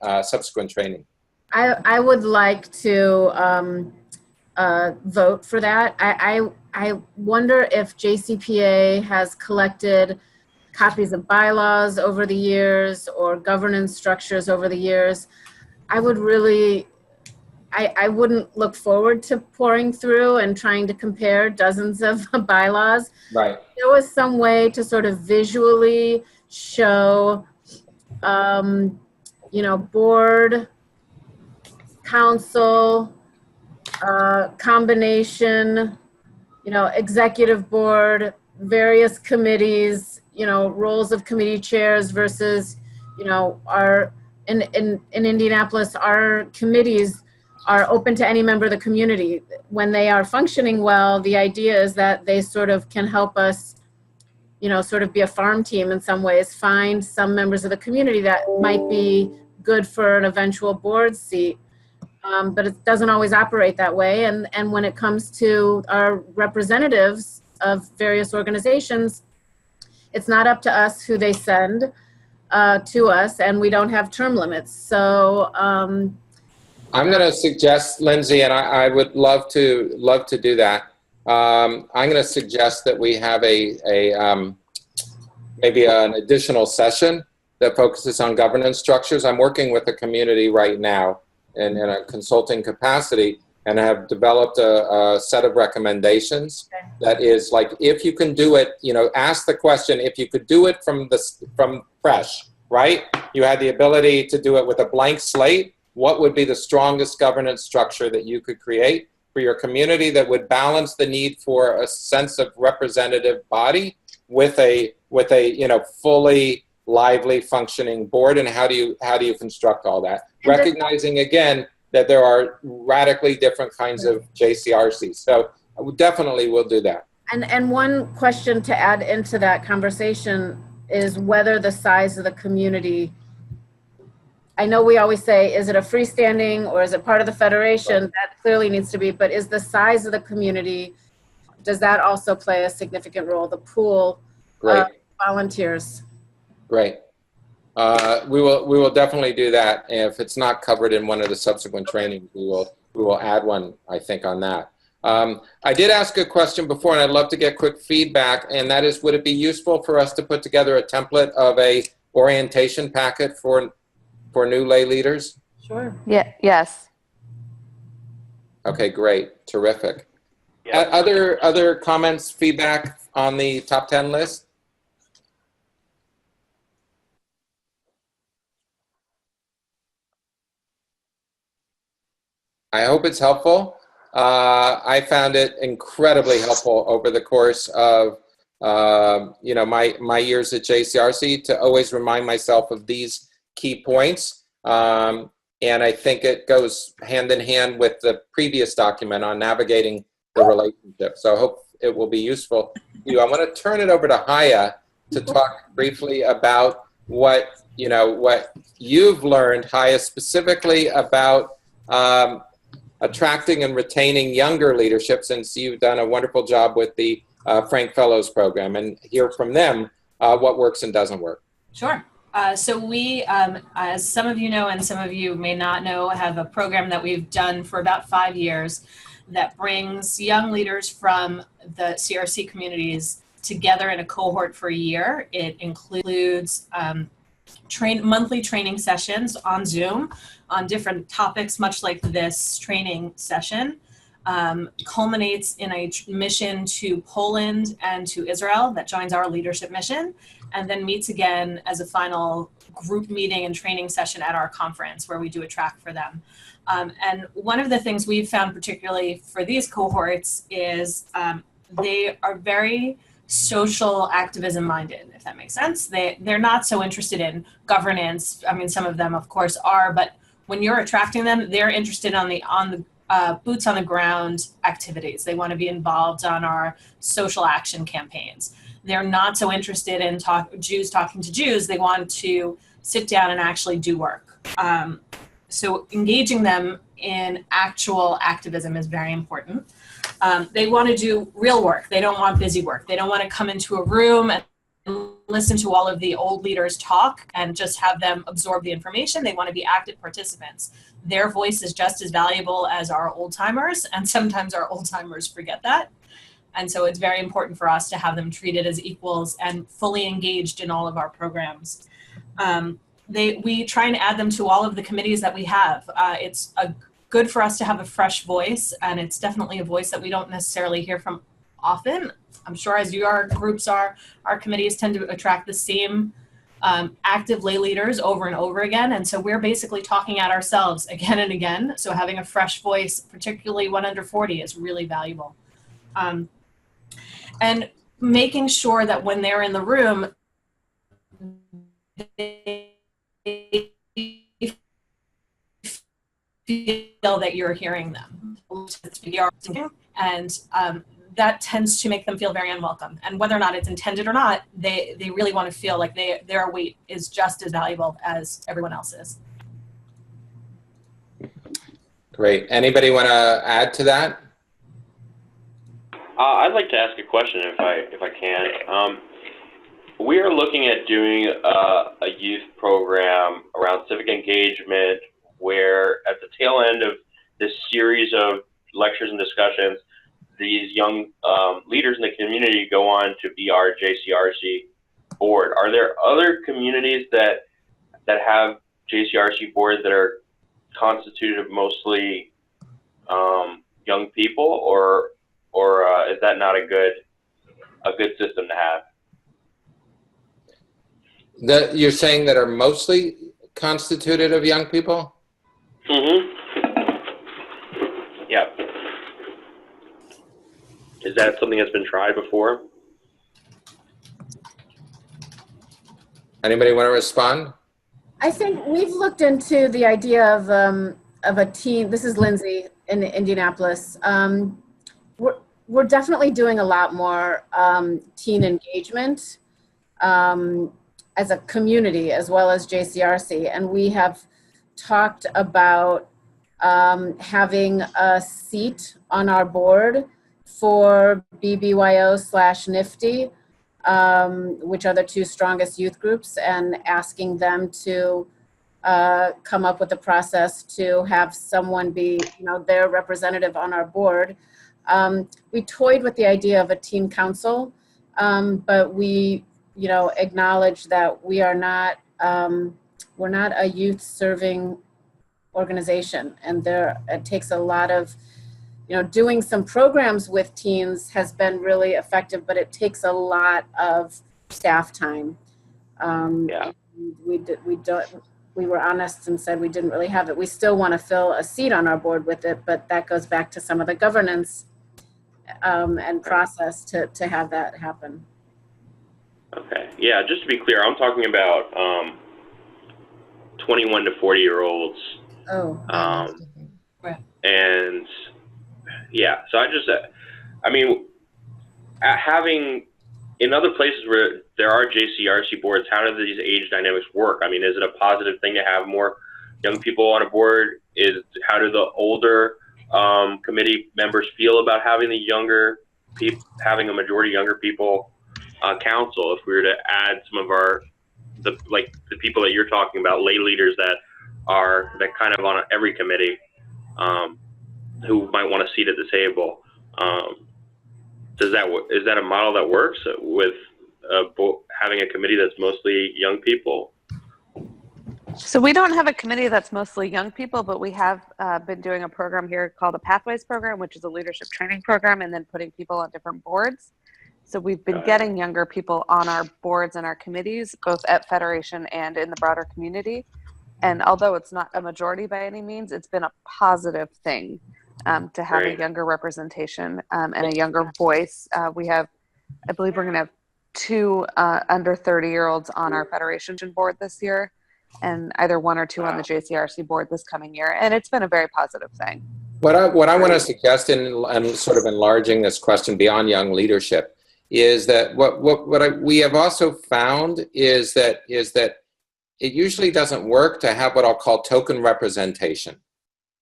training. I would like to vote for that. I wonder if JCPA has collected copies of bylaws over the years or governance structures over the years. I wouldn't look forward to pouring through and trying to compare dozens of bylaws. Right. There was some way to sort of visually show, you know, board, council, combination, you know, executive board, various committees, you know, roles of committee chairs versus, you know, in Indianapolis, our committees are open to any member of the community. When they are functioning well, the idea is that they sort of can help us, you know, sort of be a farm team in some ways, find some members of the community that might be good for an eventual board seat. But it doesn't always operate that way. And when it comes to our representatives of various organizations, it's not up to us who they send to us, and we don't have term limits. So I'm going to suggest, Lindsay, and I would love to do that. I'm going to suggest that we have maybe an additional session that focuses on governance structures. I'm working with the community right now in a consulting capacity, and have developed a set of recommendations that is like, if you can do it, you know, ask the question, if you could do it from fresh, right? You had the ability to do it with a blank slate. What would be the strongest governance structure that you could create for your community that would balance the need for a sense of representative body with a you know, fully lively functioning board? And how do you construct all that? Recognizing again that there are radically different kinds of JCRCs. So definitely we'll do that. And one question to add into that conversation is whether the size of the community, I know we always say, is it a freestanding or is it part of the federation? Right. That clearly needs to be, but is the size of the community, does that also play a significant role? The pool of volunteers. Great. We will definitely do that. If it's not covered in one of the subsequent trainings, we will add one, I think, on that. I did ask a question before, and I'd love to get quick feedback, and that is, would it be useful for us to put together a template of a orientation packet for new lay leaders? Sure. Yeah. Yes. Okay, great. Terrific. Yeah. Other comments, feedback on the top 10 list? I hope it's helpful. I found it incredibly helpful over the course of my years at JCRC to always remind myself of these key points. And I think it goes hand in hand with the previous document on navigating the relationship. So I hope it will be useful to you. I want to turn it over to Haya to talk briefly about what you've learned, Haya, specifically about attracting and retaining younger leadership, since you've done a wonderful job with the Frank Fellows program, and hear from them what works and doesn't work. Sure. So we, as some of you know and some of you may not know, have a program that we've done for about 5 years that brings young leaders from the CRC communities together in a cohort for a year. It includes monthly training sessions on Zoom on different topics, much like this training session. Culminates in a mission to Poland and to Israel that joins our leadership mission, and then meets again as a final group meeting and training session at our conference where we do a track for them. And one of the things we've found particularly for these cohorts is they are very social activism minded, if that makes sense. They're not so interested in governance. I mean, some of them of course are, but when you're attracting them, they're interested on the boots on the ground activities. They want to be involved on our social action campaigns. They're not so interested in Jews talking to Jews. They want to sit down and actually do work. So engaging them in actual activism is very important. They want to do real work. They don't want busy work. They don't want to come into a room and listen to all of the old leaders talk and just have them absorb the information. They want to be active participants. Their voice is just as valuable as our old timers, and sometimes our old timers forget that. And so it's very important for us to have them treated as equals and fully engaged in all of our programs. We try and add them to all of the committees that we have. It's good for us to have a fresh voice, and it's definitely a voice that we don't necessarily hear from often. I'm sure as your groups are, our committees tend to attract the same active lay leaders over and over again. And so we're basically talking at ourselves again and again. So having a fresh voice, particularly one under 40, is really valuable. And making sure that when they're in the room, they feel that you're hearing them. And that tends to make them feel very unwelcome. And whether or not it's intended or not, they really want to feel like their weight is just as valuable as everyone else's. Great. Anybody want to add to that? I'd like to ask a question if I can. We are looking at doing a youth program around civic engagement, where at the tail end of this series of lectures and discussions, these young leaders in the community go on to be our JCRC board. Are there other communities that have JCRC boards that are constituted of mostly young people, or is that not a good system to have? You're saying that are mostly constituted of young people? Mm-hmm. Yeah. Is that something that's been tried before? Anybody want to respond? I think we've looked into the idea of a team. This is Lindsay in Indianapolis. We're definitely doing a lot more teen engagement as a community, as well as JCRC. And we have talked about having a seat on our board for BBYO/NIFTY, which are the two strongest youth groups, and asking them to come up with a process to have someone be, their representative on our board. We toyed with the idea of a teen council, but we, acknowledge that we're not a youth serving organization, and it takes a lot of, doing some programs with teens has been really effective, but it takes a lot of staff time. Yeah. We don't. we were honest and said we didn't really have it. We still want to fill a seat on our board with it, but that goes back to some of the governance and process to have that happen. Okay. Yeah, just to be clear, I'm talking about 21 to 40-year-olds. Oh. Right. And yeah, so I mean, having in other places where there are JCRC boards, how do these age dynamics work? I mean, is it a positive thing to have more young people on a board? How do the older committee members feel about having the younger people, having a majority younger people on council? If we were to add some of the people that you're talking about, lay leaders that kind of on every committee, who might want a seat at the table. Is that a model that works with having a committee that's mostly young people? So we don't have a committee that's mostly young people, but we have been doing a program here called a Pathways program, which is a leadership training program, and then putting people on different boards. So we've been getting younger people on our boards and our committees, both at Federation and in the broader community. And although it's not a majority by any means, it's been a positive thing to have a younger representation and a younger voice. I believe we're going to have 2 under 30-year-olds on our Federation board this year, and either 1 or 2 on the JCRC board this coming year. And it's been a very positive thing. What I want to suggest in sort of enlarging this question beyond young leadership is that we have also found is that it usually doesn't work to have what I'll call token representation.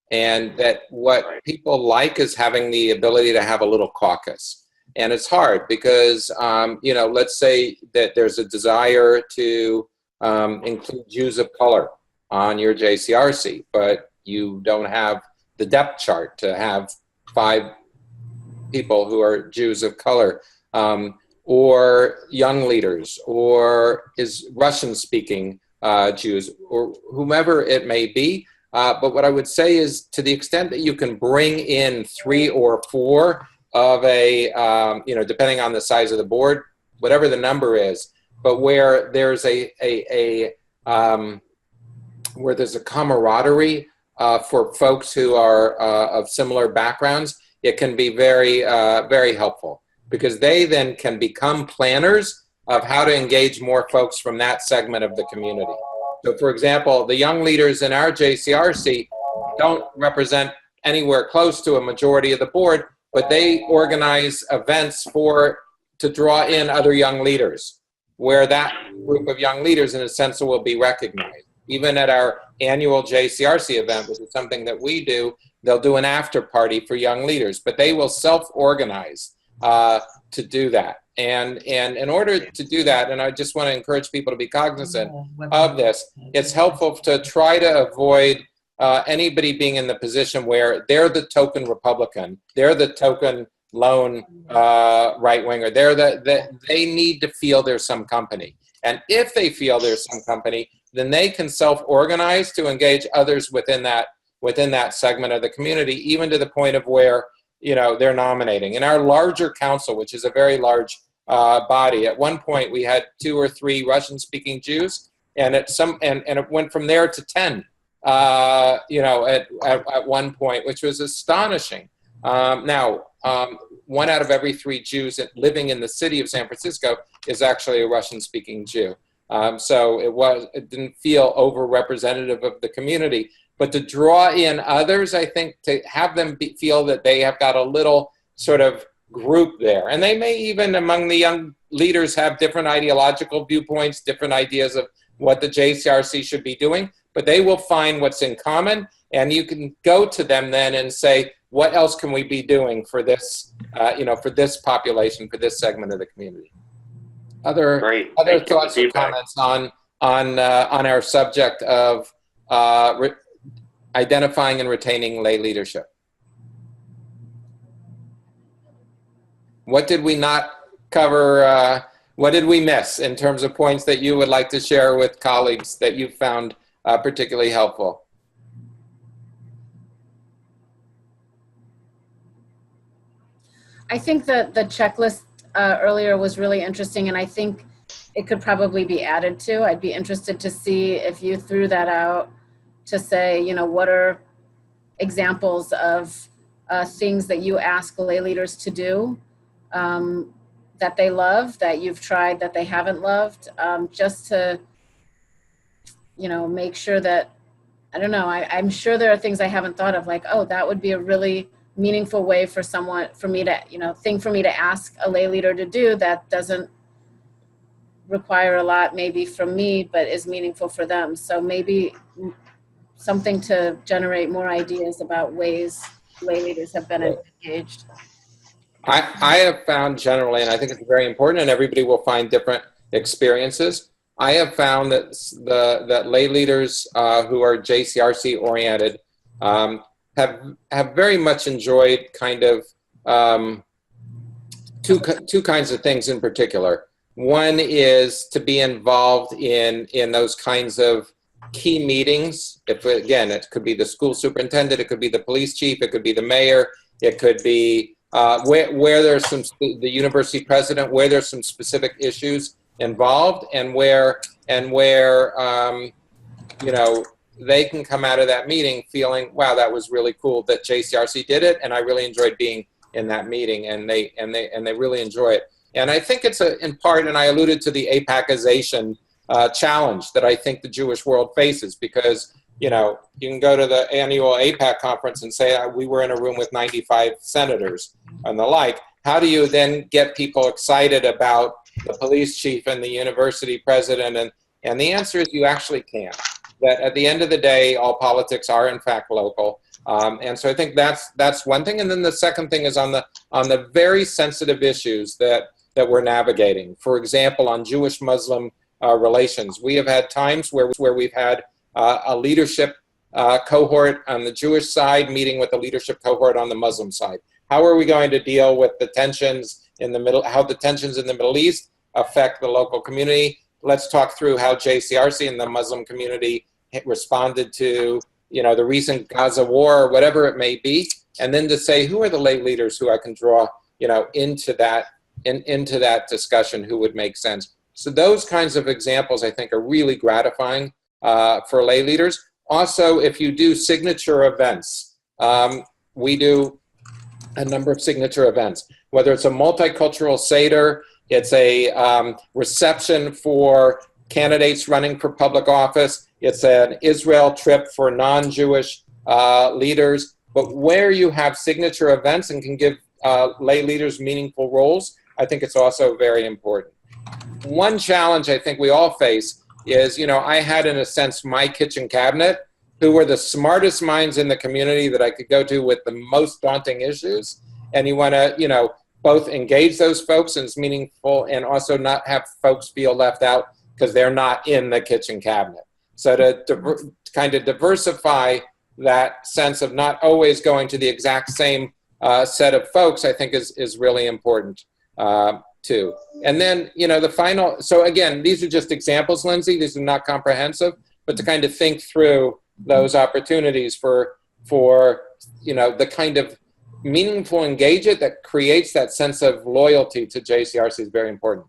And that what people like is having the ability to have a little caucus. And it's hard because, let's say that there's a desire to include Jews of color on your JCRC, but you don't have the depth chart to have 5 people who are Jews of color, or young leaders, or is Russian-speaking Jews, or whomever it may be. But what I would say is, to the extent that you can bring in 3 or 4 of depending on the size of the board, whatever the number is, but where there's a camaraderie for folks who are of similar backgrounds, it can be very, very helpful, because they then can become planners of how to engage more folks from that segment of the community. So, for example, the young leaders in our JCRC don't represent anywhere close to a majority of the board, but they organize events to draw in other young leaders, where that group of young leaders, in a sense, will be recognized. Even at our annual JCRC event, which is something that we do, they'll do an after party for young leaders, but they will self-organize to do that. And in order to do that, and I just want to encourage people to be cognizant of this, it's helpful to try to avoid anybody being in the position where they're the token Republican, they're the token lone right-winger. They need to feel there's some company. And if they feel there's some company, then they can self-organize to engage others within that segment of the community, even to the point of where they're nominating. In our larger council, which is a very large body, at one point we had 2 or 3 Russian-speaking Jews, and it went from there to 10. At one point, which was astonishing. Now, 1 out of every 3 Jews living in the city of San Francisco is actually a Russian-speaking Jew. So it didn't feel over-representative of the community. But to draw in others, I think, to have them feel that they have got a little sort of group there. And they may even, among the young leaders, have different ideological viewpoints, different ideas of what the JCRC should be doing, but they will find what's in common, and you can go to them then and say, what else can we be doing for this, for this population, for this segment of the community? Other thoughts or comments on our subject of identifying and retaining lay leadership? What did we not cover? What did we miss in terms of points that you would like to share with colleagues that you found particularly helpful? I think that the checklist earlier was really interesting, and I think it could probably be added to. I'd be interested to see if you threw that out to say, you know, what are examples of things that you ask lay leaders to do that they love, that you've tried, that they haven't loved, just to, you know, make sure that, I don't know, I'm sure there are things I haven't thought of, like, oh, that would be a really meaningful way for someone, for me to, you know, thing for me to ask a lay leader to do that doesn't require a lot maybe from me, but is meaningful for them. So maybe something to generate more ideas about ways lay leaders have been engaged. I have found generally, and I think it's very important, and everybody will find different experiences. I have found that that lay leaders who are JCRC oriented have very much enjoyed kind of two kinds of things in particular. One is to be involved in those kinds of key meetings. If, again, it could be the school superintendent, it could be the police chief, it could be the mayor, it could be where there's some, the university president, where there's some specific issues involved, and where you know, they can come out of that meeting feeling, wow, that was really cool that JCRC did it, and I really enjoyed being in that meeting, and they really enjoy it. And I think it's in part, and I alluded to the APACization challenge that I think the Jewish world faces, because, you know, you can go to the annual APAC conference and say, we were in a room with 95 senators and the like. How do you then get people excited about the police chief and the university president? And the answer is you actually can't. That at the end of the day, all politics are in fact local. And so I think that's one thing. And then the second thing is on the very sensitive issues that we're navigating. For example, on Jewish-Muslim relations, we have had times where we've had a leadership cohort on the Jewish side meeting with a leadership cohort on the Muslim side. How are we going to deal with the tensions in the middle? How the tensions in the Middle East affect the local community? Let's talk through how JCRC and the Muslim community responded to, you know, the recent Gaza war or whatever it may be, and then to say who are the lay leaders who I can draw, you know, into that discussion, who would make sense. So those kinds of examples I think are really gratifying for lay leaders. Also, if you do signature events, we do a number of signature events, whether it's a multicultural Seder, it's a reception for candidates running for public office, it's an Israel trip for non-Jewish leaders, but where you have signature events and can give lay leaders meaningful roles, I think it's also very important. One challenge I think we all face is, you know, I had in a sense my kitchen cabinet, who were the smartest minds in the community that I could go to with the most daunting issues. And you want to, you know, both engage those folks and it's meaningful, and also not have folks feel left out because they're not in the kitchen cabinet. So to kind of diversify that sense of not always going to the exact same set of folks, I think is really important too. And then, you know, the final, so again, these are just examples, Lindsay, these are not comprehensive, but to kind of think through those opportunities for, you know, the kind of meaningful engagement that creates that sense of loyalty to JCRC is very important.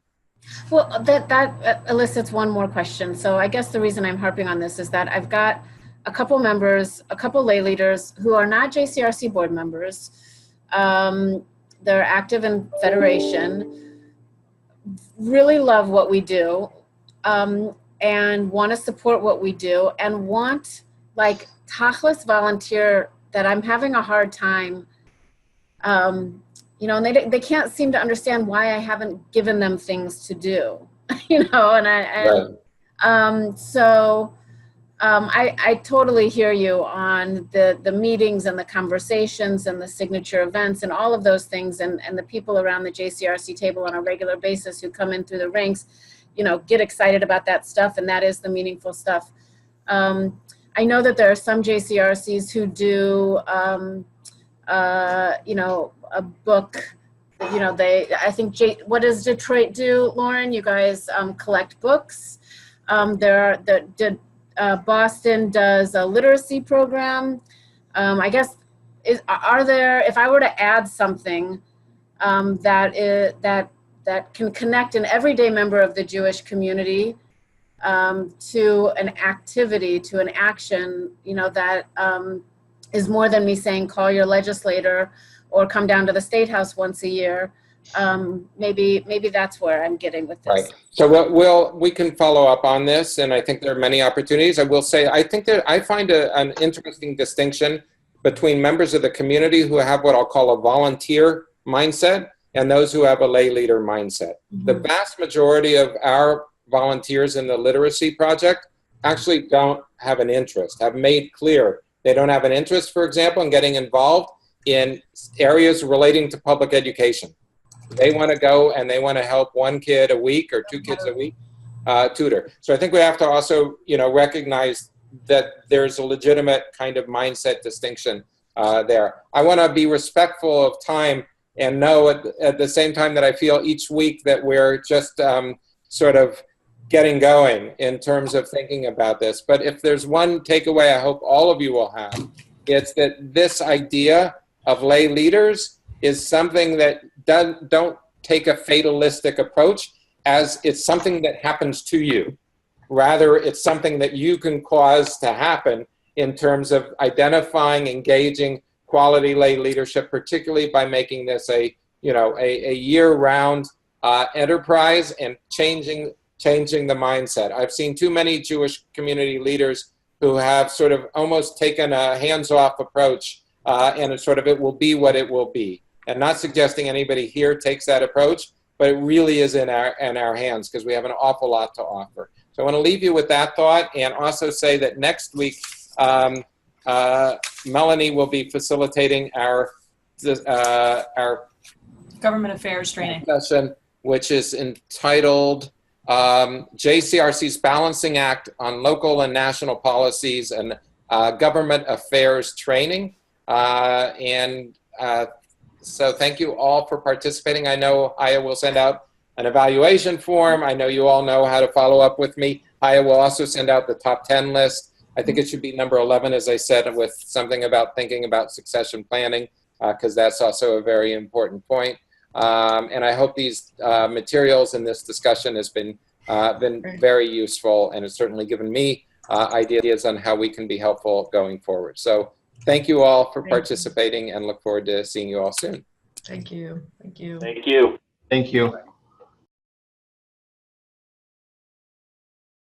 Well, that elicits one more question. So I guess the reason I'm harping on this is that I've got a couple members, a couple lay leaders who are not JCRC board members. They're active in Federation, really love what we do, and want to support what we do, and want, like, tachlis volunteer that I'm having a hard time, you know, and they can't seem to understand why I haven't given them things to do, you know, and I totally hear you on the meetings and the conversations and the signature events and all of those things, and the people around the JCRC table on a regular basis who come in through the ranks, you know, get excited about that stuff, and that is the meaningful stuff. I know that there are some JCRCs who do, you know, a book, you know, I think, what does Detroit do, Lauren? You guys collect books. Boston does a literacy program. I guess, are there, if I were to add something that that can connect an everyday member of the Jewish community to an activity, to an action, you know, that is more than me saying, call your legislator or come down to the State House once a year. Maybe that's where I'm getting with this. Right. So we can follow up on this, and I think there are many opportunities. I will say, I think that I find an interesting distinction between members of the community who have what I'll call a volunteer mindset and those who have a lay leader mindset. Mm-hmm. The vast majority of our volunteers in the literacy project actually don't have an interest, have made clear they don't have an interest, for example, in getting involved in areas relating to public education. They want to go and they want to help one kid a week or two kids a week tutor. So I think we have to also, you know, recognize that there's a legitimate kind of mindset distinction there. I want to be respectful of time and know at the same time that I feel each week that we're just sort of getting going in terms of thinking about this. But if there's one takeaway I hope all of you will have, it's that this idea of lay leaders is something that don't take a fatalistic approach as it's something that happens to you. Rather, it's something that you can cause to happen in terms of identifying, engaging quality lay leadership, particularly by making this a year-round enterprise and changing the mindset. I've seen too many Jewish community leaders who have sort of almost taken a hands-off approach, and it will be what it will be. And not suggesting anybody here takes that approach, but it really is in our hands because we have an awful lot to offer. So I want to leave you with that thought and also say that next week, Melanie will be facilitating our government affairs training session, which is entitled JCRC's Balancing Act on Local and National Policies and Government Affairs Training. So thank you all for participating. I know Aya will send out an evaluation form. I know you all know how to follow up with me. Aya will also send out the top 10 list. I think it should be number 11, as I said, with something about thinking about succession planning, because that's also a very important point. And I hope these materials and this discussion has been very useful, and it's certainly given me ideas on how we can be helpful going forward. So thank you all for participating and look forward to seeing you all soon. Thank you. Thank you. Thank you. Thank you.